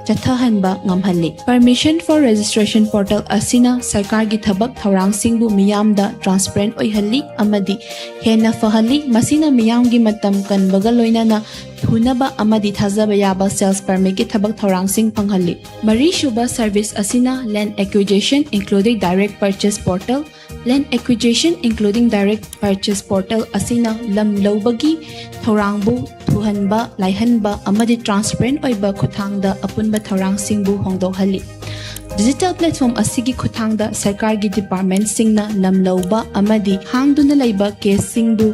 chathahanba ngamhalli. Permission for registration portal asina sarkar gi thabak thorang singbu miyamda transparent oihalli amadi hena fahalli masina miyam gi matam kanbaga loinana thunaba amadi thajaba yaba sales permit gi thabak thorang sing panghalli. Mari shuba service asina land acquisition including direct purchase portal land acquisition including direct purchase portal asina lam lobagi thorangbu thuhanba laihanba amadi transparent oiba khuthangda apunba thorang singbu hongdokhalli. Digital platform asigi khuthangda sarkar gi department singna lam loba amadi hangduna laiba case singbu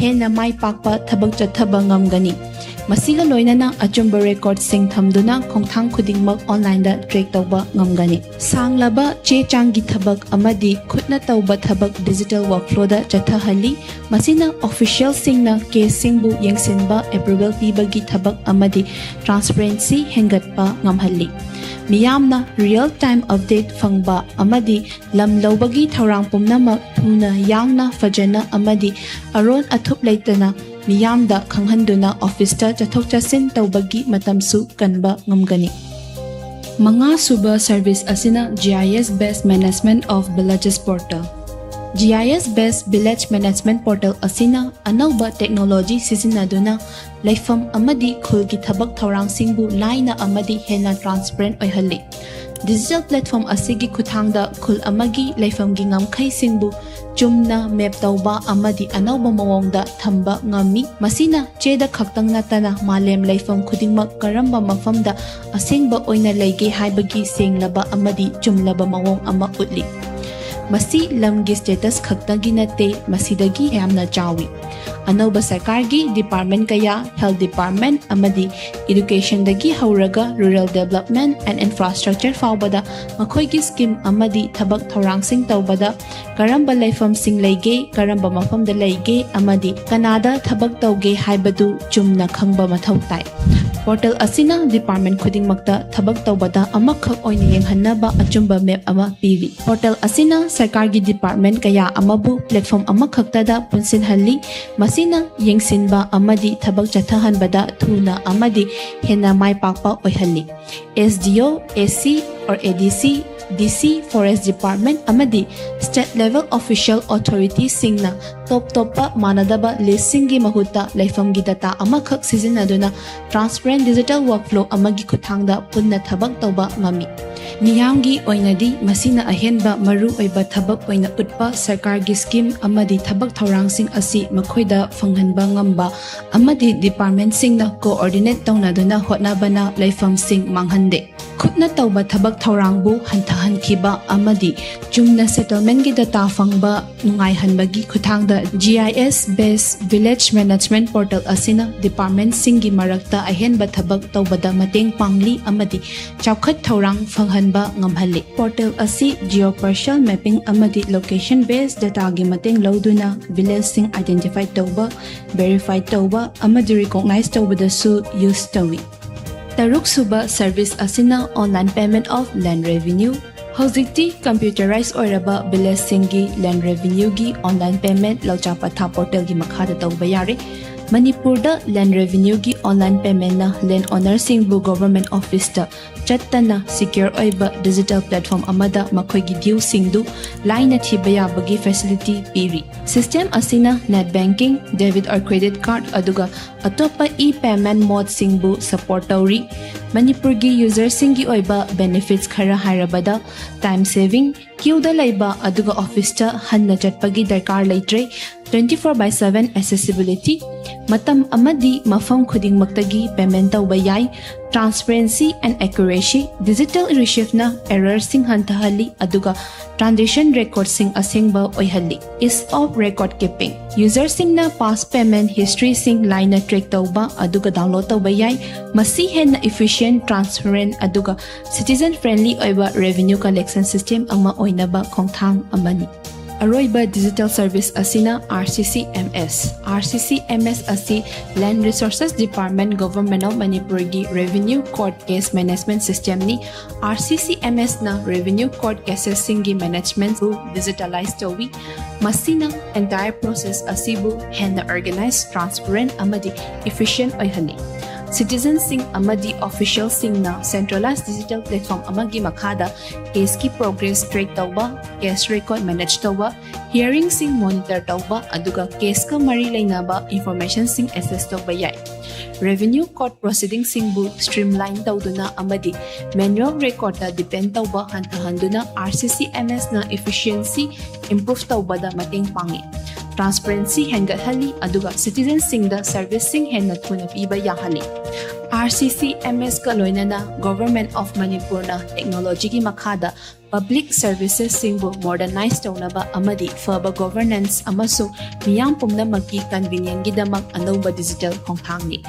hena mai pakpa thabak chathaba ngamgani. Masiga loinana achumba record sing thamduna khongthang khudingmak online da track tawba ngamgani. Sanglaba che changi thabak amadi khutna tawba thabak digital workflow da chathahalli masina official singna case singbu yengsinba approval pibagi thabak amadi transparency hengatpa ngamhalli. Miyamna real time update fangba amadi lam lobagi thorang pumnamak thuna yangna fajana amadi aron athup leitana miyamda khanghanduna office ta chathok chasin tawbagi matamsu kanba ngamgani. Manga suba service asina GIS based management of villages portal. GIS based village management portal asina anauba technology sizinaduna laifam amadi khulgi thabak thorang singbu laina amadi hena transparent oihalli. Digital platform asigi khuthangda khul amagi laifamgi ngamkhai singbu chumna map tawba amadi anauba mawongda thamba ngami masina cheda khaktang natana malem laifam khudingmak karamba mafamda asengba oina leige haibagi senglaba amadi chumlaba mawong ama utli. Masi lamgi status khaktagi nate masidagi yamna chawi. Anauba sarkargi department kaya health department amadi education dagi hauraga rural development and infrastructure faubada makhoigi scheme amadi thabak thorang sing tawbada karamba laifam sing leige karamba mafamda leige amadi kanada thabak tawge haibadu chumna khangba mathau tai. Portal asina department khudingmakta thabak tawbada amakhak oina yenghanaba achumba map ama pivi. Portal asina sarkargi department kaya amabu platform amakhaktada punsinhalli masina yengsinba amadi thabak chathahanbada thuna amadi hena mai pakpa oihalli. SDO, AC or ADC, DC Forest Department amadi state level official authorities singna top pa manadaba listingi mahuta laifamgi data amakhak sizinaduna transparent digital workflow amagi khuthangda punna thabak tawba ngami. Miyamgi oinadi masina ahenba maru oiba thabak oina utpa sarkargi scheme amadi thabak thorang sing asi makhoida phanghanba ngamba amadi department singna coordinate tawnaduna hotnabana laifam sing manghande. Khutna tawba thabak thorangbu hanthahankhiba amadi chumna settlement gi data fangba nungaihanbagi khuthangda GIS based village management portal asina department singi marakta ahenba thabak tawbada mateng pangli amadi chawkhat thorang phanghanba ngamhalli. Portal asi geospatial mapping amadi location based data gi mateng loduna village sing identify tawba verify tawba amadi recognize tawbada su use tawi. Taruk suba service asina online payment of land revenue. Hojikti computerized oiraba village singi land revenue gi online payment lauchapa tha portal gi makhada tawba yare. Manipur da land revenue gi online payment na land owner singbu government office da chattana secure oiba digital platform amada makhoi gi due singdu line na thiba yabagi facility piri. System asina net banking, debit or credit card aduga atopa e-payment mode singbu support tawri. Manipur gi user singi oiba benefits khara hairabada time saving, queue da laiba aduga office ta hanna chatpagi darkar laitre, 24/7 accessibility, matam amadi mafam khuding maktagi payment tawba yai, transparency and accuracy, digital receive na error sing hantahali aduga transaction record sing asingba oihali, is of record keeping. User sing na past payment history sing line na track tawba aduga download tawba yai, masi hen na efficient, transparent aduga citizen friendly oiba revenue collection system ang maoinaba khongthang amani. Aroiba digital service asina RCCMS. RCCMS asi Land Resources Department Government of Manipur gi Revenue Court Case Management System ni RCCMS na Revenue Court Cases singi management bu digitalized tawi masina entire process asibu hen organized, transparent amadi efficient oihani. Citizen sing amadi official sing na centralized digital platform amagi makada case ki progress track tawba, case record manage tawba, hearing sing monitor tawba aduga case ka mari lainaba information sing access tawba yai. Revenue court proceeding sing bu streamline tawduna amadi manual record ta depend tawba hantahanduna RCCMS na efficiency improve tawba da mating pangi. Transparency hengathali aduga citizen sing da service sing henna thuna piba yahali. RCCMS ka loinana Government of Manipur na technology ki makada public services singbu modernize tawnaba amadi faba governance amasu miyam pumnamaki convenient gidamak anauba digital khongthangni.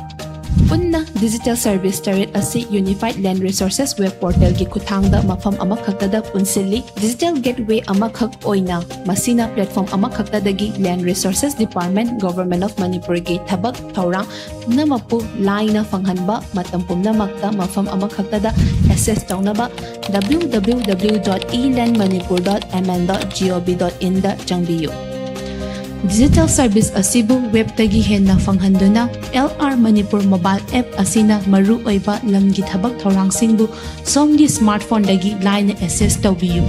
Unna digital service turret asi Unified Land Resources web portal gi kuthangda mafam amakhaktada punsili digital gateway amakhak oina masina platform amakhaktadagi Land Resources Department Government of Manipur gi thabak thorang namapu laina fanghanba matam pumnamakta mafam amakhaktada access tawnaba www.elandmanipur.mn.gov.in da changbiyu. Digital service asibu web tagi henna fanghanduna LR Manipur mobile app asina maru oiba lamgi thabak thorang singbu somgi smartphone dagi line access tawbiyu.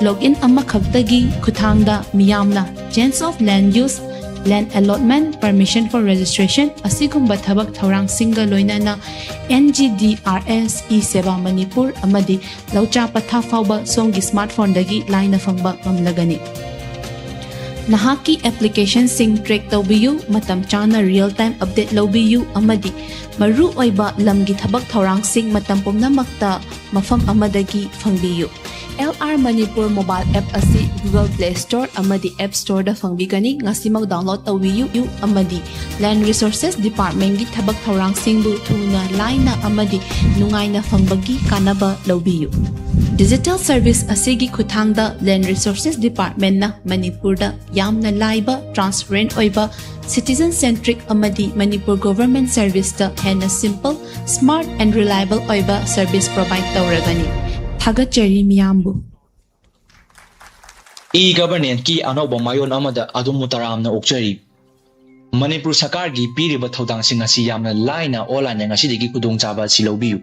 Login amakhagtagi kuthangda miyamna change of land use, land allotment, permission for registration asigumba thabak thorang singa loinana NGDRS e-seva Manipur amadi laucha patha fawba somgi smartphone dagi line fangba mamlagani. Nahaki application sing track tawbiyu matam chana real time update lawbiyu amadi maru oiba lamgi thabak thorang sing matam pumnamakta mafam amadagi fangbiyu. LR Manipur mobile app asi Google Play Store amadi App Store da fangbigani ngasimag download tawbiyu amadi Land Resources Department gi thabak thorang singbu thuna laina amadi nungaina fangbagi kanaba lawbiyu. Digital service asigi kuthangda Land Resources Department na Manipur da yamna laiba, transparent oiba, citizen-centric amadi Manipur government service da henna simple, smart and reliable oiba service provide tawragani. Thagachari miyambu. E-government ki anoba mayon amada adumutaram na okchari. Manipur Sarkar gi piriba thodang sing asi yamna laina online ngasi digi kudongchaba silawbiyu.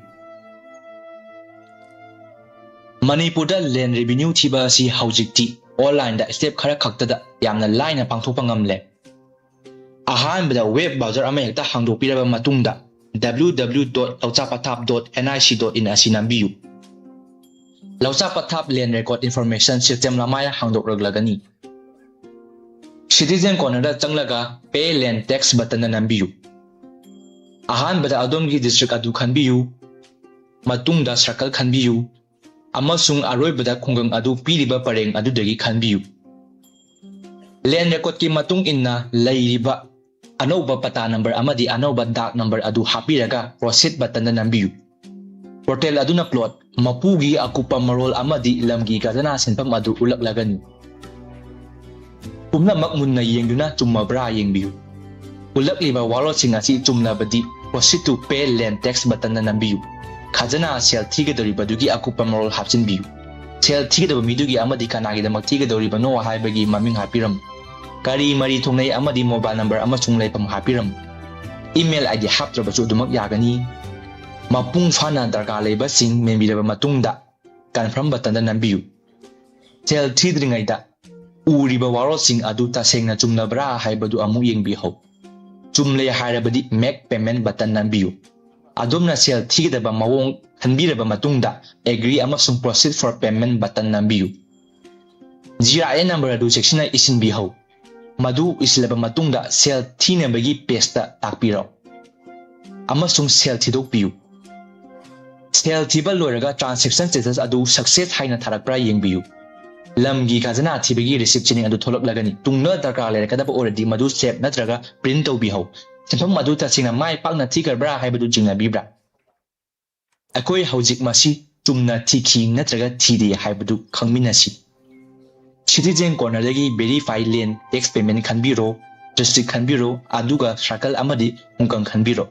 Manipur da land revenue thiba si haujikti online da step khara khaktada yamna line pangthokpa ngamle. Ahanbada web browser ama hekta hangdokpiraba matungda www.lauchapathap.nic.in asinambiyu. Lauchapathap land record information system lamaya hangdokragani. Citizen corner da changlaga pay land tax button na nambiyu. Ahanbada adomgi district adu khanbiyu. Matungda circle khanbiyu. Amasung aroibada khungang adu piriba pareng adu dagi khanbiyu. Land record ki matung inna lairiba anoba pata number amadi anoba dark number adu hapiraga proceed button na nambiyu. Portal adu na plot mapugi akupa marol amadi lamgi kadana senpam adu ulaklagani. Pumna makmun na yengduna chumabra yengbiyu. Ulakliba walot singasi chumna badi proceed to pay land tax button na nambiyu. Khajana sel thigadoriba dugi akupa marol hapchinbiyu. Sel thigadaba midugi amadi kanagidamak thigadoriba no haibagi maming hapiram. Kari mari thongnai amadi mobile number amasung laipam hapiram. email ID haptrabachu adumak yagani mapung fana darkar leba sing menbiraba matungda confirm button da nambiyu sel thidringaida uriba warosing adu tasengna chumnabra haibadu amu yengbiho chumle hairabadi make payment button nambiyu adumna sel thigidaba mawong hanbiraba matungda agree amasung proceed for payment button nambiyu GRA number adu section isin biho madu islaba matungda sel thinabagi page ta takpiro amasung sel thidok piyu sel thiba loiraga transaction status adu success haina tharakpra yengbiyu lamgi khazana thibagi receipt chining adu tholak lagani tungna darkar lera kadaba already madu save natraga print to biho senthom madu ta singna mai pakna thikarbra haibadu jingna bibra akoi hojik masi tumna thiki natraga thide haibadu khangminasi citizen corner dagi verify lane tax payment khanbiro district khanbiro aduga circle amadi hungkang khanbiro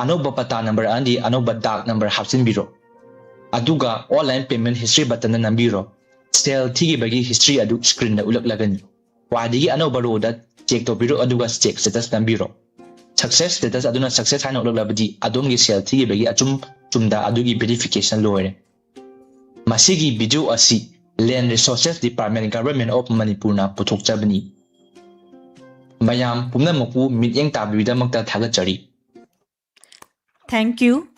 anoba pata number andi anoba dark number hapsinbiro aduga online payment history button nambiro sel thigi bagi history adu screen da ulak lagani wadigi anoba roda check to biro aduga check status nambiro success status aduna success haina ulak labadi adongi sel thigi bagi achum chumda adugi verification loire masigi video asi Land Resources Department Government of Manipur na puthok chabani mayam pumna mapu mityeng tabida makta thagachari Thank you.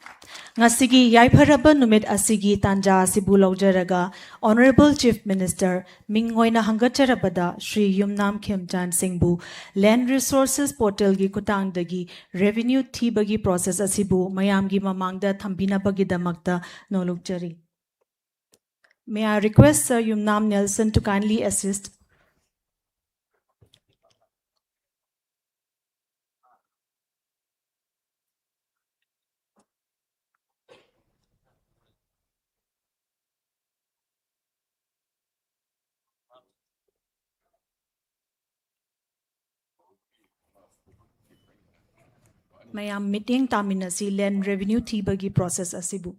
Ngasigi yaipharaba numit asigi tanja asibu laujaraga Honorable Chief Minister Minghoina hangacharabada Shri Yumnam Khemchan Singhbu Land Resources Portal gi kutangdagi revenue thibagi process asibu mayamgi mamangda thambinabagi damakta nolukjari. May I request Sir Yumnam Nelson to kindly assist. Mayam meeting taminasi land revenue thibagi process asibu.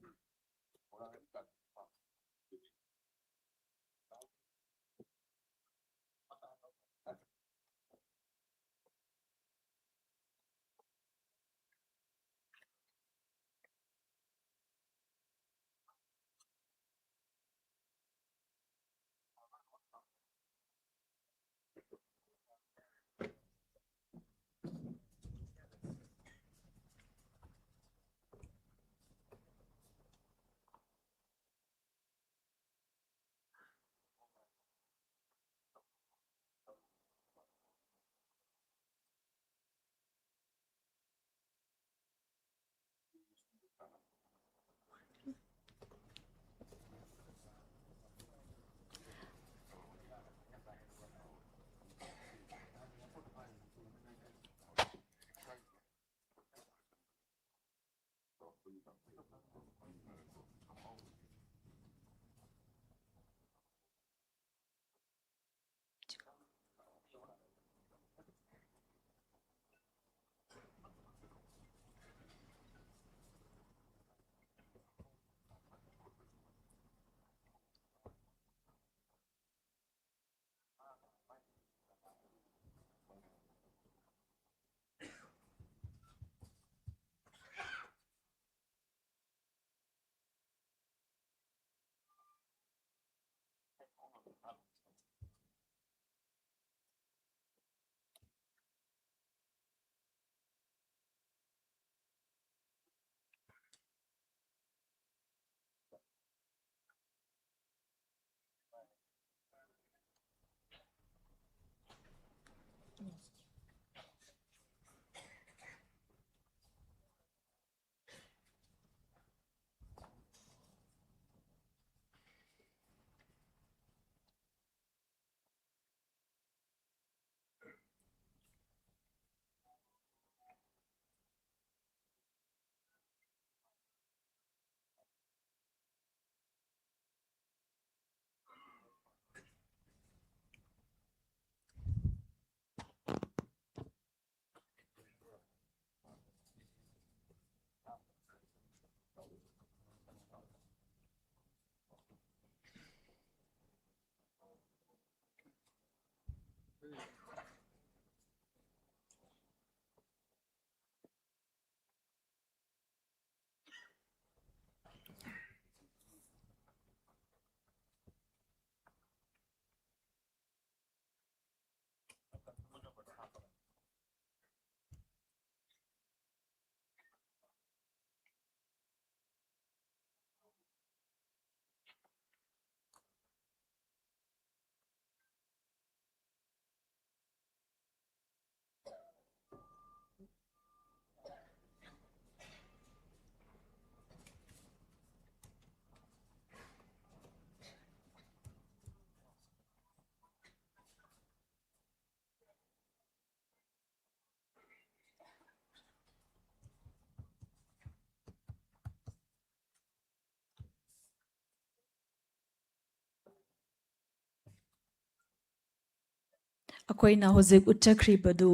ꯑꯩꯈꯣꯏꯅ ꯍꯧꯖꯤꯛ ꯎꯠꯆꯈ꯭ꯔꯤꯕꯗꯨ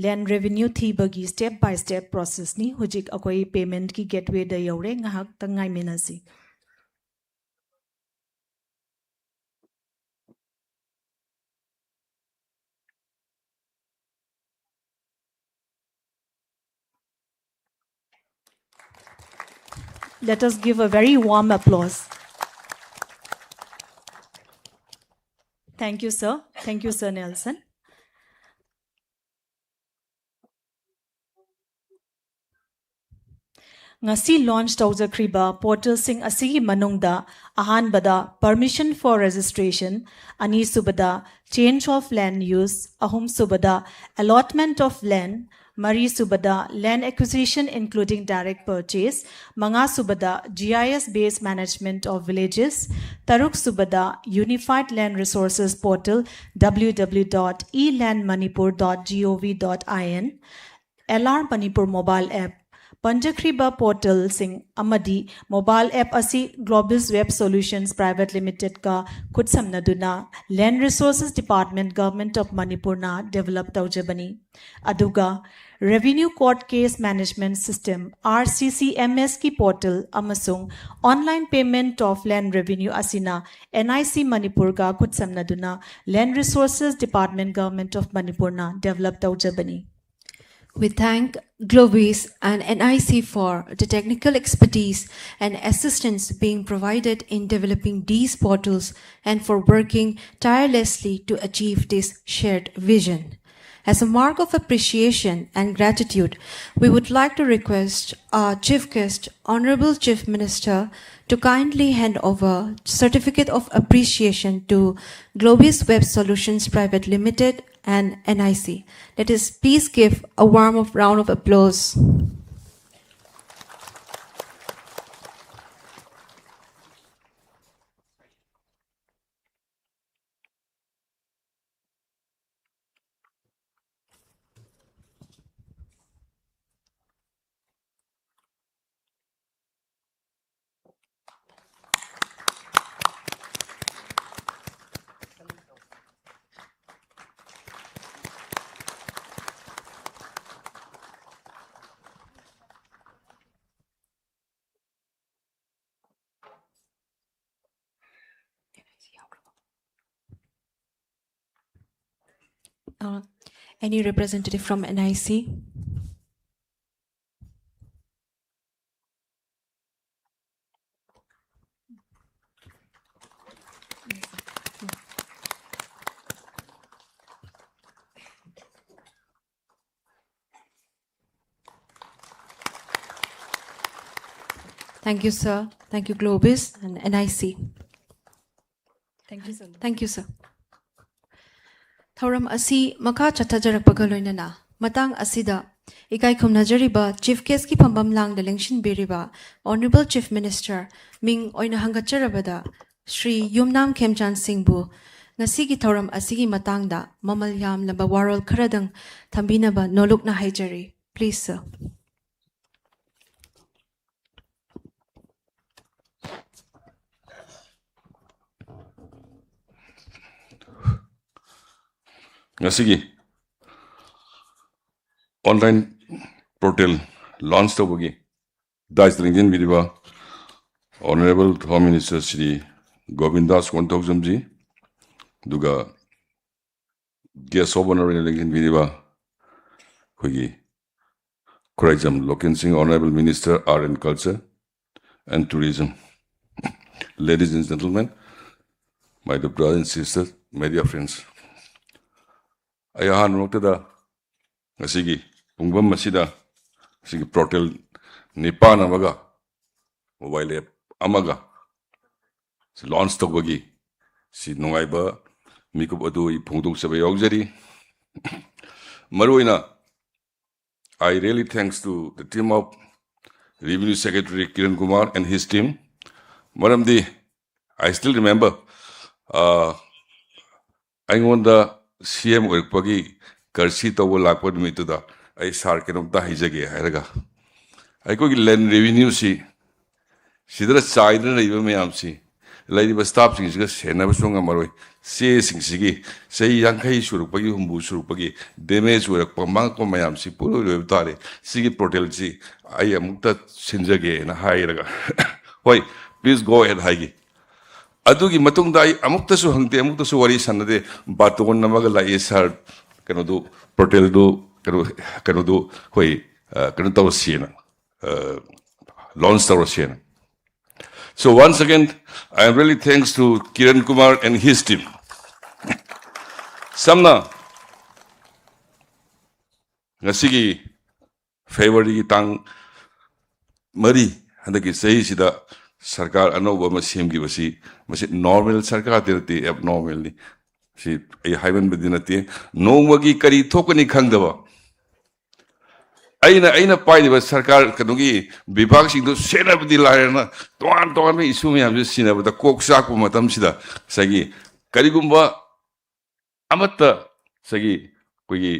land revenue thibagi step by step process ni hujik akoi payment ki gateway da yore ngahak tangai menasi. Let us give a very warm applause. Thank you, sir. Thank you, Sir Nelson. Ngasi launch tawjakriba portal sing asigi manungda ahanbada permission for registration, ani subada change of land use, ahum subada allotment of land, mari subada land acquisition including direct purchase, manga subada GIS based management of villages, taruk subada unified land resources portal www.elandmanipur.gov.in, LR Manipur mobile app Panjakriba portal sing amadi mobile app asi Globis Web Solutions Private Limited ka KhutSem naduna Land Resources Department Government of Manipur na develop taujabani. Aduga Revenue Court Case Management System RCCMS ki portal amasung online payment of land revenue asina NIC Manipur ka KhutSem naduna Land Resources Department Government of Manipur na develop taujabani. We thank Globis and NIC for the technical expertise and assistance being provided in developing these portals and for working tirelessly to achieve this shared vision. As a mark of appreciation and gratitude, we would like to request our Chief Guest, Honorable Chief Minister, to kindly hand over Certificate of Appreciation to Globis Web Solutions Private Limited and NIC. Let us please give a warm round of applause. Any representative from NIC? Thank you, sir. Thank you, Globis and NIC. Thank you, sir. Thank you, sir. Thauram asi maka chathajarakpaga loinana matang asida ikai khumnajariba Chief Guest ki phambam lang da lengshin biriba Honorable Chief Minister Ming oina hangacharabada Shri Yumnam Khemchan Singh bu ngasi ki thauram asigi matangda mamal yam lamba warol kharadang thambinaba nolukna haijari. Please, sir. Ngasigi online portal launch tawagi Daisling Vidiba Honorable Home Minister Shri Govindas Kontokjamji Duga Guest of Honor in Vidiba Hugi Kurajam Lokin Singh Honorable Minister Art and Culture and Tourism. Ladies and gentlemen, my dear brothers and sisters, my dear friends. Ayahan Roktada Asigi Pungbam Masida Sigi Portal Nipan Amaga Mobile App Amaga Si launch Togagi Si Nungaiba Mikup Adu Pungduk Sabayogzari Maruina. I really thanks to the team of Revenue Secretary Kiran Kumar and his team. Maramdi, I still remember I want the CM Urpagi Karsi to Lakpad Mituda. I sarkanum da hijage haraga. I go land revenue si. Sidra China even may am si. ꯂꯩꯔꯤꯕ ꯁ꯭ꯇꯥꯐꯁꯤꯡꯁꯤꯒ ꯁꯦꯟꯅꯕꯁꯨ ꯉꯝꯃꯔꯣꯏ ꯆꯦꯁꯤꯡꯁꯤꯒꯤ ꯆꯍꯤ 50 ꯁꯨꯔꯛꯄꯒꯤ 60 ꯁꯨꯔꯛꯄꯒꯤ damage ꯑꯣꯏꯔꯛꯄ ꯃꯥꯡꯉꯛꯄ ꯃꯌꯥꯝꯁꯤ ꯄꯨꯂꯣꯏ ꯂꯣꯏꯕ ꯇꯥꯔꯦ ꯁꯤꯒꯤ ꯄꯣꯔꯇꯦꯜꯁꯤ ꯑꯩ ꯑꯃꯨꯛꯇ ꯁꯤꯟꯖꯒꯦꯅ ꯍꯥꯏꯔꯒ ꯍꯣꯏ ꯄ꯭ꯂꯤꯖ ꯒꯣ ꯑꯦꯠ ꯍꯥꯏꯒꯤ ꯑꯗꯨꯒꯤ ꯃꯇꯨꯡꯗ ꯑꯩ ꯑꯃꯨꯛꯇꯁꯨ ꯍꯪꯗꯦ ꯑꯃꯨꯛꯇꯁꯨ ꯋꯥꯔꯤ ꯁꯥꯟꯅꯗꯦ ꯕꯥꯇꯣꯟ ꯑꯃꯒ ꯂꯥꯛꯑꯦ ꯁꯥꯔ ꯀꯩꯅꯣꯗꯨ ꯄꯣꯔꯇꯦꯜꯗꯨ ꯀꯩꯅꯣꯗꯨ ꯍꯣꯏ ꯀꯩꯅꯣ ꯇꯧꯔꯁꯤꯅ launch ꯇꯧꯔꯁꯤꯅ. So once again, I am really thanks to Kiran Kumar and his team. Samna, ngasigi February tang mari handaki sahi sida sarkar anova ma semgi basi masi normal sarkar tirti abnormal ni si ai haiban bedinati nomagi kari thokani khangdaba aina painiba sarkar kanugi bibhag singdu senabdi lairana toan me isu me amju sinabada koksak pu matam sida sagi karigumba amatta sagi kogi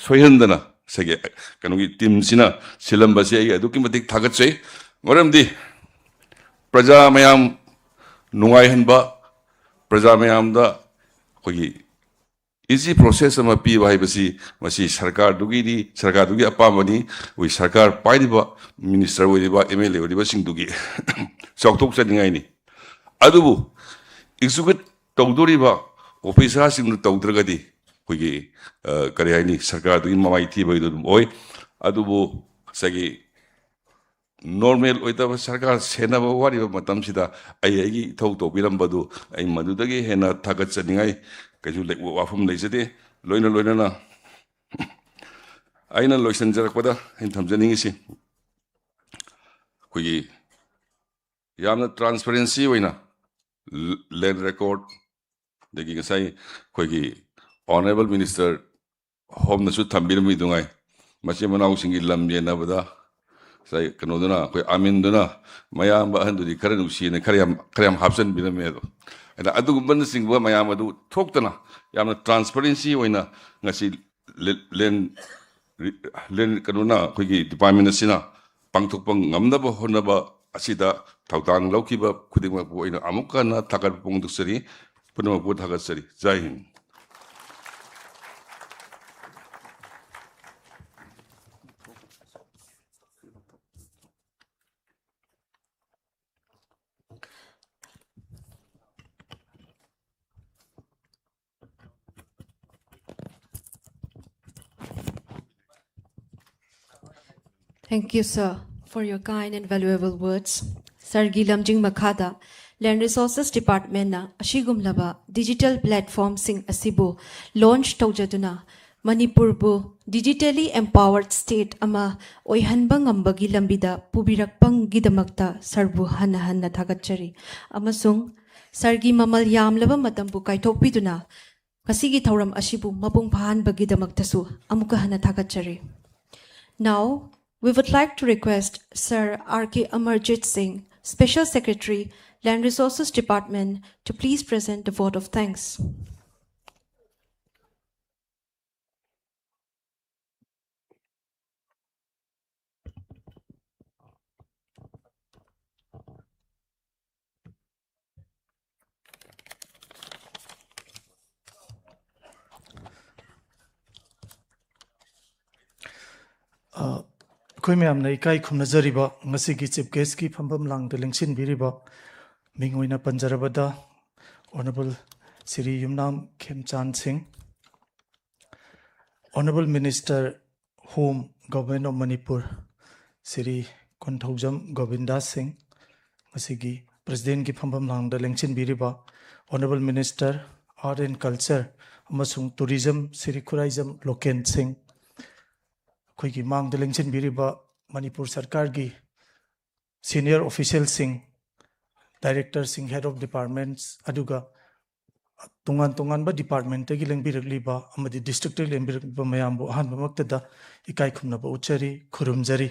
soyhandana sagi kanugi team sina silambasi ai aduki matik thagatsai maramdi praja mayam nungai hanba praja mayam da kogi easy process ama pi bai basi masi sarkar dugi apamani wi sarkar painiba minister oiba MLA oiba singdugi choktok chaningai ni adubu execute tawdoriba officer singnu tawdragadi kogi kari haini sarkar dugi mamai thi bai dum oi adubu sagi normal oitaba sarkar senaba wariba matam sida ai thau to birambadu ai madudagi hena thagat chaningai kaiju lek wafum leijade loina na aina loisan jarakpada in thamjaning isi kogi yamna transparency oina land record degi ngasai kogi honorable minister home nasu thambirmi dungai machi manau singi lamje na bada sai kanoduna koi aminduna mayam ba handudi karanu sine karyam hapsan biname do ana adugumban singwa mayam adu thoktana yamna transparency oina ngasi len kanuna kogi department asina pangthokpang ngamnaba honaba asida thawtang laukiba khudingma oina amukka na thagar pongduksari punama bu thagatsari jai hind. Thank you, sir, for your kind and valuable words. Sargi Lamjing Makhada, Land Resources Department na ashigumlaba digital platform sing asibu launch tawjaduna Manipur bu digitally empowered state ama oihanbang ambagi lambida pubirakpang gidamakta sarbu hanna thagachari amasung sargi mamal yamlaba matambu kaithokpiduna kasigi thauram asibu mapung phan bagidamaktasu amuka hanna thagachari. Now we would like to request Sir R.K. Amarjit Singh, Special Secretary, Land Resources Department, to please present the vote of thanks. Koi me amna ikai khumna jariba ngasi ki chief guest ki phambam lang de lengsin biriba mingoina panjarabada honorable Sri Yumnam Khemchan Singh, honorable minister home government of Manipur Sri Konthaujam Govindas Singh, ngasi ki president ki phambam lang de lengsin biriba honorable minister art and culture amasung tourism Sri Khuraijam Loken Singh, Koigi Mang the Lengchin Biriba, Manipur Sarkar gi senior official sing, director sing, head of departments, Aduga, Tungan ba department, Tegi Lengbiriba, Amadi district Lengbiriba Mayambo, Hanbamaktada, Ikai Kumnaba Uchari, Kurumjari.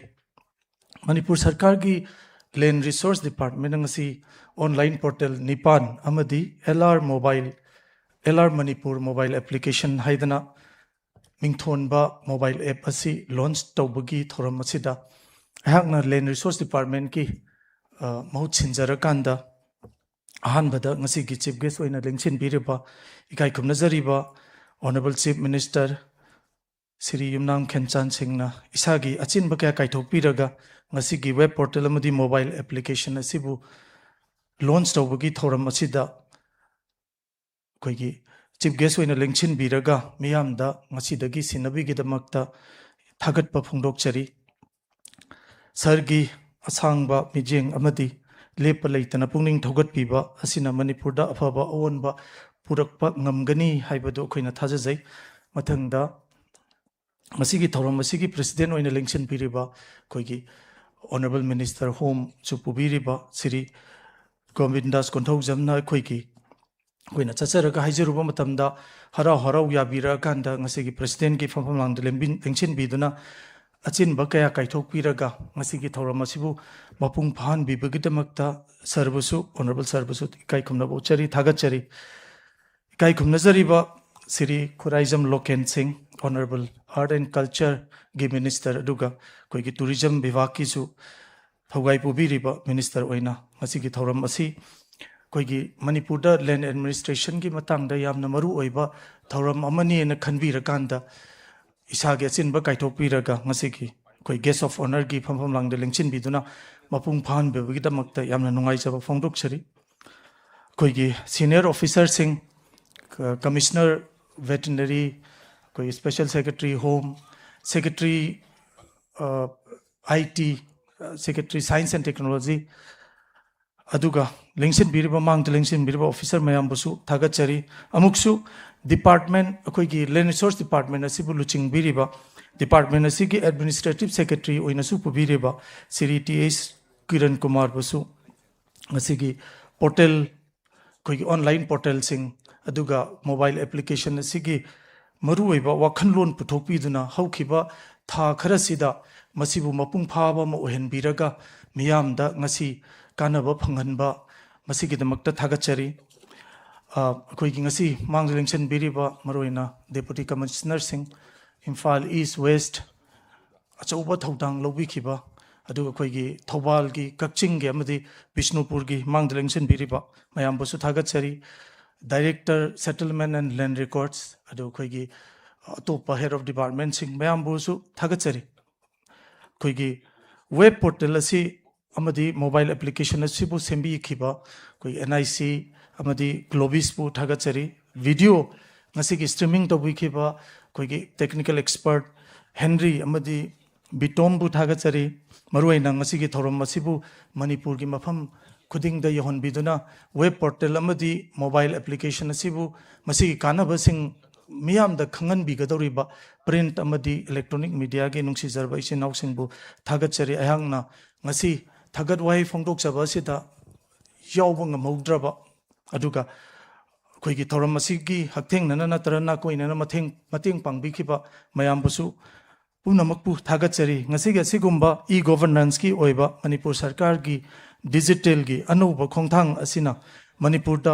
Manipur Sarkar gi Land Resource Department, Nangasi online portal Nipan, Amadi, LR Manipur mobile application Haidana. Mingthonba mobile app asi launch tawbagi thoram asida ahakna land resource department ki mahut sinjarakanda ꯑꯍꯥꯟꯕꯗ ꯉꯁꯤꯒꯤ chief gas ꯑꯣꯏꯅ ꯂꯦꯡꯁꯤꯟꯕꯤꯔꯤꯕ ꯏꯀꯥꯏ ꯈꯨꯝꯅꯖꯔꯤꯕ honourable chief minister Shri Yumnam Khemchand ꯁꯤꯡꯅ ꯏꯁꯥꯒꯤ ꯑꯆꯤꯟꯕ ꯀꯌꯥ ꯀꯥꯏꯊꯣꯛꯄꯤꯔꯒ ꯉꯁꯤꯒꯤ ꯋꯦꯕ ꯄꯣꯔꯇꯦꯜ ꯑꯃꯗꯤ ꯃꯣꯕꯥꯏꯜ ꯑꯦꯄ꯭ꯂꯤꯀꯦꯁꯟ ꯑꯁꯤꯕꯨ ꯂꯣꯟꯆ ꯇꯧꯕꯒꯤ ꯊꯧꯔꯝ ꯑꯁꯤꯗ ꯑꯩꯈꯣꯏꯒꯤ ꯆꯤꯐ ꯒꯦꯁ ꯑꯣꯏꯅ ꯂꯦꯡꯁꯤꯟꯕꯤꯔꯒ ꯃꯤꯌꯥꯝꯗ ꯉꯁꯤꯗꯒꯤ ꯁꯤꯟꯅꯕꯤꯒꯤꯗꯃꯛꯇ ꯊꯥꯒꯠꯄ ꯐꯣꯡꯗꯣꯛꯆꯔꯤ ꯁꯔꯒꯤ ꯑꯁꯥꯡꯕ ꯃꯤꯠꯌꯦꯡ ꯑꯃꯗꯤ ꯂꯦꯞꯄ ꯂꯩꯇꯅ ꯄꯨꯛꯅꯤꯡ ꯊꯧꯒꯠꯄꯤꯕ ꯑꯁꯤꯅ ꯃꯅꯤꯄꯨꯔꯗ ꯑꯐꯕ ꯑꯑꯣꯟꯕ ꯄꯨꯔꯛꯄ ꯉꯝꯒꯅꯤ ꯍꯥꯏꯕꯗꯨ ꯑꯩꯈꯣꯏꯅ ꯊꯥꯖꯖꯩ ꯃꯊꯪꯗ ꯃꯁꯤꯒꯤ ꯊꯧꯔꯝ ꯑꯁꯤꯒꯤ ꯄ꯭ꯔꯦꯁꯤꯗꯦꯟ ꯑꯣꯏꯅ ꯂꯦꯡꯁꯤꯟꯕꯤꯔꯤꯕ ꯑꯩꯈꯣꯏꯒꯤ ꯑꯣꯅꯔꯦꯕꯜ ꯃꯤꯅꯤꯁꯇꯔ ꯍꯣꯝꯁꯨ ꯄꯨꯕꯤꯔꯤꯕ ꯁ꯭ꯔꯤ ꯒꯣꯕꯤꯟꯗꯥꯁ ꯀꯣꯟꯊꯧꯖꯝꯅ ꯑꯩꯈꯣꯏꯅ ꯆꯠꯆꯔꯒ ꯍꯥꯏꯖꯔꯨꯕ ꯃꯇꯝꯗ ꯍꯔꯥꯎ ꯍꯔꯥꯎ ꯌꯥꯕꯤꯔꯛꯑꯀꯥꯟꯗ ꯉꯁꯤꯒꯤ ꯄ꯭ꯔꯦꯁꯤꯗꯦꯟꯒꯤ ꯐꯝꯐꯝꯂꯥꯡꯗ ꯑꯦꯡꯁꯤꯟꯕꯤꯗꯨꯅ ꯑꯆꯤꯟꯕ ꯀꯌꯥ ꯀꯥꯏꯊꯣꯛꯄꯤꯔꯒ ꯉꯁꯤꯒꯤ ꯊꯧꯔꯝ ꯑꯁꯤꯕꯨ ꯃꯄꯨꯡ ꯐꯥꯍꯟꯕꯤꯕꯒꯤꯗꯃꯛꯇ ꯁꯔꯕꯨꯁꯨ ꯑꯣꯅꯔꯦꯕꯜ ꯁꯔꯕꯨꯁꯨ ꯏꯀꯥꯏ ꯈꯨꯝꯅꯕ ꯎꯠꯆꯔꯤ ꯊꯥꯒꯠꯆꯔꯤ ꯏꯀꯥꯏ ꯈꯨꯝꯅꯖꯔꯤꯕ ꯁ꯭ꯔꯤ ꯈꯨꯔꯥꯏꯖꯝ ꯂꯣꯀꯦꯟ ꯁꯤꯡ ꯑꯣꯅꯔꯦꯕꯜ ꯑꯥꯔꯠ ꯑꯦꯟड ꯀꯜꯆꯔꯒꯤ ꯃꯤꯅꯤꯁꯇꯔ ꯑꯗꯨꯒ ꯑꯩꯈꯣꯏꯒꯤ ꯇꯨꯔꯤꯖꯝ ꯕꯤꯚꯥꯒꯀꯤꯁꯨ ꯊꯧꯒꯥꯏ ꯄꯨꯕꯤꯔꯤꯕ ꯃꯤꯅꯤꯁꯇꯔ ꯑꯣꯏꯅ ꯉꯁꯤꯒꯤ ꯊꯧꯔꯝ ꯑꯁꯤ ꯑꯩꯈꯣꯏꯒꯤ ꯃꯅꯤꯄꯨꯔꯗ ꯂꯦꯟ ꯑꯦꯗꯃꯤꯅꯤꯁꯇ꯭ꯔꯦꯁꯟꯒꯤ ꯃꯇꯥꯡꯗ ꯌꯥꯝꯅ ꯃꯔꯨ ꯑꯣꯏꯕ ꯊꯧꯔꯝ ꯑꯃꯅꯤꯅ ꯈꯟꯕꯤꯔꯀꯥꯟꯗ ꯏꯁꯥꯒꯤ ꯑꯆꯤꯟꯕ ꯀꯥꯏꯊꯣꯛꯄꯤꯔꯒ ꯉꯁꯤꯒꯤ ꯑꯩꯈꯣꯏ ꯒꯦꯁ ꯑꯣꯐ ꯑꯣꯅꯔꯒꯤ ꯐꯝꯐꯝꯂꯥꯡꯗ ꯂꯦꯡꯁꯤꯟꯕꯤꯗꯨꯅ ꯃꯄꯨꯡ ꯐꯥꯍꯟꯕꯤꯕꯒꯤꯗꯃꯛꯇ ꯌꯥꯝꯅ ꯅꯨꯡꯉꯥꯏꯖꯕ ꯐꯣꯡꯗꯣꯛꯆꯔꯤ ꯑꯩꯈꯣꯏꯒꯤ ꯁꯤꯅꯤꯌꯔ ꯑꯣꯐꯤꯁꯔꯁꯤꯡ ꯀꯃꯤꯁꯅꯔ ꯚꯦꯇꯤꯅꯔꯤ ꯑꯩꯈꯣꯏꯒꯤ special secretary home secretary IT secretary science and technology ꯑꯗꯨꯒ ꯂꯦꯡꯁꯤꯟꯕꯤꯔꯤꯕ ꯃꯥꯡꯗ ꯂꯦꯡꯁꯤꯟꯕꯤꯔꯤꯕ ꯑꯣꯐꯤꯁꯔ ꯃꯌꯥꯝꯕꯨꯁꯨ ꯊꯥꯒꯠꯆꯔꯤ ꯑꯃꯨꯛꯁꯨ ꯗꯤꯄꯥꯔꯠꯃꯦꯟ ꯑꯩꯈꯣꯏꯒꯤ ꯂꯦꯟ ꯔꯤꯁꯣꯔꯁ ꯗꯤꯄꯥꯔꯠꯃꯦꯟ ꯑꯁꯤꯕꯨ ꯂꯨꯆꯤꯡꯕꯤꯔꯤꯕ ꯗꯤꯄꯥꯔꯠꯃꯦꯟ ꯑꯁꯤꯒꯤ ꯑꯦꯗꯃꯤꯅꯤꯁꯇ꯭ꯔꯦꯇꯤꯚ ꯁꯦꯀ꯭ꯔꯦꯇꯔꯤ ꯑꯣꯏꯅꯁꯨ ꯄꯨꯕꯤꯔꯤꯕ ꯁ꯭ꯔꯤ TH ꯀꯤꯔꯟ ꯀꯨꯃꯥꯔꯕꯨꯁꯨ ꯉꯁꯤꯒꯤ ꯄꯣꯔꯇꯦꯜ ꯑꯩꯈꯣꯏꯒꯤ ꯑꯣꯟꯂꯥꯏꯟ ꯄꯣꯔꯇꯦꯜꯁꯤꯡ ꯑꯗꯨꯒ ꯃꯣꯕꯥꯏꯜ ꯑꯦꯄ꯭ꯂꯤꯀꯦꯁꯟ ꯑꯁꯤꯒꯤ ꯃꯔꯨꯑꯣꯏꯕ ꯋꯥꯈꯜꯂꯣꯟ ꯄꯨꯊꯣꯛꯄꯤꯗꯨꯅ ꯍꯧꯈꯤꯕ ꯊꯥ ꯈꯔꯁꯤꯗ ꯃꯁꯤꯕꯨ ꯃꯄꯨꯡ ꯐꯥꯕ ꯑꯃ ꯑꯣꯏꯍꯟꯕꯤꯔꯒ ꯃꯤꯌꯥꯝꯗ ꯉꯁꯤ ꯀꯥꯟꯅꯕ ꯐꯪꯍꯟꯕ ꯃꯁꯤꯒꯤꯗꯃꯛꯇ ꯊꯥꯒꯠꯆꯔꯤ ꯑꯩꯈꯣꯏꯒꯤ ꯉꯁꯤ ꯃꯥꯡꯗ ꯂꯦꯡꯁꯤꯟꯕꯤꯔꯤꯕ ꯃꯔꯨꯑꯣꯏꯅ ꯗꯦꯄꯨꯇꯤ ꯀꯃꯤꯁꯅꯔꯁꯤꯡ ꯏꯝꯐꯥꯜ ꯏꯁ ꯋꯦꯁꯠ ꯑꯆꯧꯕ ꯊꯧꯗꯥꯡ ꯂꯧꯕꯤꯈꯤꯕ ꯑꯗꯨꯒ ꯑꯩꯈꯣꯏꯒꯤ ꯊꯧꯕꯥꯜꯒꯤ ꯀꯛꯆꯤꯡꯒꯤ ꯑꯃꯗꯤ ꯕꯤꯁꯅꯨꯄꯨꯔꯒꯤ ꯃꯥꯡꯗ ꯂꯦꯡꯁꯤꯟꯕꯤꯔꯤꯕ ꯃꯌꯥꯝꯕꯨꯁꯨ ꯊꯥꯒꯠꯆꯔꯤ ꯗꯥꯏꯔꯦꯛꯇꯔ ꯁꯦꯇꯜꯃꯦꯟ ꯑꯦꯟड ꯂꯦꯟ ꯔꯦꯀꯣꯔꯗꯁ ꯑꯗꯨ ꯑꯩꯈꯣꯏꯒꯤ ꯑꯇꯣꯞꯄ ꯍꯦꯗ ꯑꯣꯐ ꯗꯤꯄꯥꯔꯠꯃꯦꯟꯁꯤꯡ ꯃꯌꯥꯝꯕꯨꯁꯨ ꯊꯥꯒꯠꯆꯔꯤ ꯑꯩꯈꯣꯏꯒꯤ ꯋꯦꯕ ꯄꯣꯔꯇꯦꯜ ꯑꯁꯤ ꯑꯃꯗꯤ ꯃꯣꯕꯥꯏꯜ ꯑꯦꯄ꯭ꯂꯤꯀꯦꯁꯟ ꯑꯁꯤꯕꯨ ꯁꯦꯝꯕꯤꯈꯤꯕ ꯑꯩꯈꯣꯏ NIC ꯑꯃꯗꯤ ꯒ꯭ꯂꯣꯕꯤꯁꯄꯨ ꯊꯥꯒꯠꯆꯔꯤ ꯚꯤꯗꯤꯑꯣ ꯉꯁꯤꯒꯤ ꯁ꯭ꯇ꯭रीमिꯡ ꯇꯧꯕꯤꯈꯤꯕ ꯑꯩꯈꯣꯏꯒꯤ ꯇꯦꯛꯅꯤꯀꯦꯜ ꯑꯦꯛꯁꯄꯔꯠ ꯍꯦꯟꯔꯤ ꯑꯃꯗꯤ ꯕꯤꯇꯣꯝꯕꯨ ꯊꯥꯒꯠꯆꯔꯤ ꯃꯔꯨꯑꯣꯏꯅ ꯉꯁꯤꯒꯤ ꯊꯧꯔꯝ ꯑꯁꯤꯕꯨ ꯃꯅꯤꯄꯨꯔꯒꯤ ꯃꯐꯝ ꯈꯨꯗꯤꯡꯗ ꯌꯧꯍꯟꯕꯤꯗꯨꯅ ꯋꯦꯕ ꯄꯣꯔꯇꯦꯜ ꯑꯃꯗꯤ ꯃꯣꯕꯥꯏꯜ ꯑꯦꯄ꯭ꯂꯤꯀꯦꯁꯟ ꯑꯁꯤꯕꯨ ꯃꯁꯤꯒꯤ ꯀꯥꯟꯅꯕꯁꯤꯡ ꯃꯤꯌꯥꯝꯗ ꯈꯪꯍꯟꯕꯤꯒꯗꯧꯔꯤꯕ ꯄ꯭ꯔꯤꯟꯠ ꯑꯃꯗꯤ ꯏꯂꯦꯛꯇ꯭ꯔꯣꯅꯤꯛ ꯃꯤडियाꯒꯤ ꯅꯨꯡꯁꯤꯖꯔꯕ ꯏꯆꯤꯟ ꯏꯅꯥꯎꯁꯤꯡꯕꯨ ꯊꯥꯒꯠꯆꯔꯤ ꯑꯩꯍꯥꯛꯅ ꯉꯁꯤ ꯊꯥꯒꯠ ꯋꯥꯍꯩ ꯐꯣꯡꯗꯣꯛꯆꯕ ꯑꯁꯤꯗ ꯌꯥꯎꯕ ꯉꯝꯍꯧꯗ꯭ꯔꯕ ꯑꯗꯨꯒ ꯑꯩꯈꯣꯏꯒꯤ ꯊꯧꯔꯝ ꯑꯁꯤꯒꯤ ꯍꯛꯊꯦꯡꯅꯅ ꯅꯠꯇ꯭ꯔꯒ ꯅꯥꯀꯣꯏꯅꯅ ꯃꯇꯦꯡ ꯄꯥꯡꯕꯤꯈꯤꯕ ꯃꯌꯥꯝꯕꯨꯁꯨ ꯄꯨꯝꯅꯃꯛꯄꯨ ꯊꯥꯒꯠꯆꯔꯤ ꯉꯁꯤꯒꯤ ꯑꯁꯤꯒꯨꯝꯕ ꯒꯣꯚꯔꯅꯥꯟꯁꯀꯤ ꯑꯣꯏꯕ ꯃꯅꯤꯄꯨꯔ ꯁꯔꯀꯥꯔꯒꯤ ꯗꯤꯖꯤꯇꯦꯜꯒꯤ ꯑꯅꯧꯕ ꯈꯣꯡꯊꯥꯡ ꯑꯁꯤꯅ ꯃꯅꯤꯄꯨꯔꯗ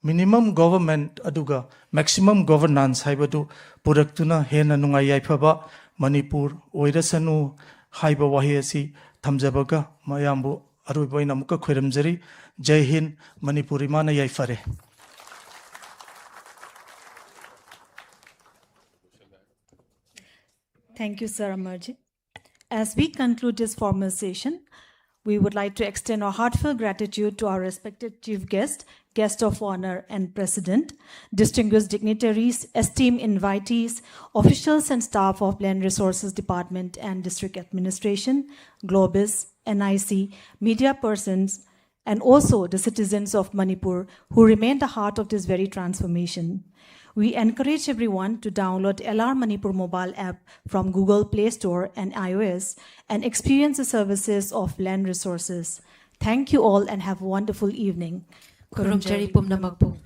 ꯃꯤꯅꯤꯃꯝ ꯒꯣꯚꯔꯟꯃꯦꯟꯠ ꯑꯗꯨꯒ ꯃꯦꯛꯁꯤꯃꯝ ꯒꯣꯚꯔꯅꯥꯟꯁ ꯍꯥꯏꯕꯗꯨ ꯄꯨꯔꯛꯇꯨꯅ ꯍꯦꯟꯅ ꯅꯨꯡꯉꯥꯏ ꯌꯥꯏꯐꯕ ꯃꯅꯤꯄꯨꯔ ꯑꯣꯏꯔꯁꯅꯨ ꯍꯥꯏꯕ ꯋꯥꯍꯩ ꯑꯁꯤ ꯊꯝꯖꯕꯒ ꯃꯌꯥꯝꯕꯨ ꯑꯔꯣꯏꯕ ꯑꯣꯏꯅ ꯑꯃꯨꯛꯀ ꯈꯣꯏꯔꯝꯖꯔꯤ ꯖೈ ꯍꯤꯟ ꯃꯅꯤꯄꯨꯔ ꯏꯃꯥꯅ ꯌꯥꯏꯐꯔꯦ Thank you, Sir Amarji. As we conclude this formal session, we would like to extend our heartfelt gratitude to our respected chief guest, guest of honor and president, distinguished dignitaries, esteemed invitees, officials and staff of Land Resources Department and District Administration, Globis, NIC, media persons, and also the citizens of Manipur who remain the heart of this very transformation. We encourage everyone to download LR Manipur mobile app from Google Play Store and iOS and experience the services of Land Resources. Thank you all and have a wonderful evening. Kurumjari pumnamakpo.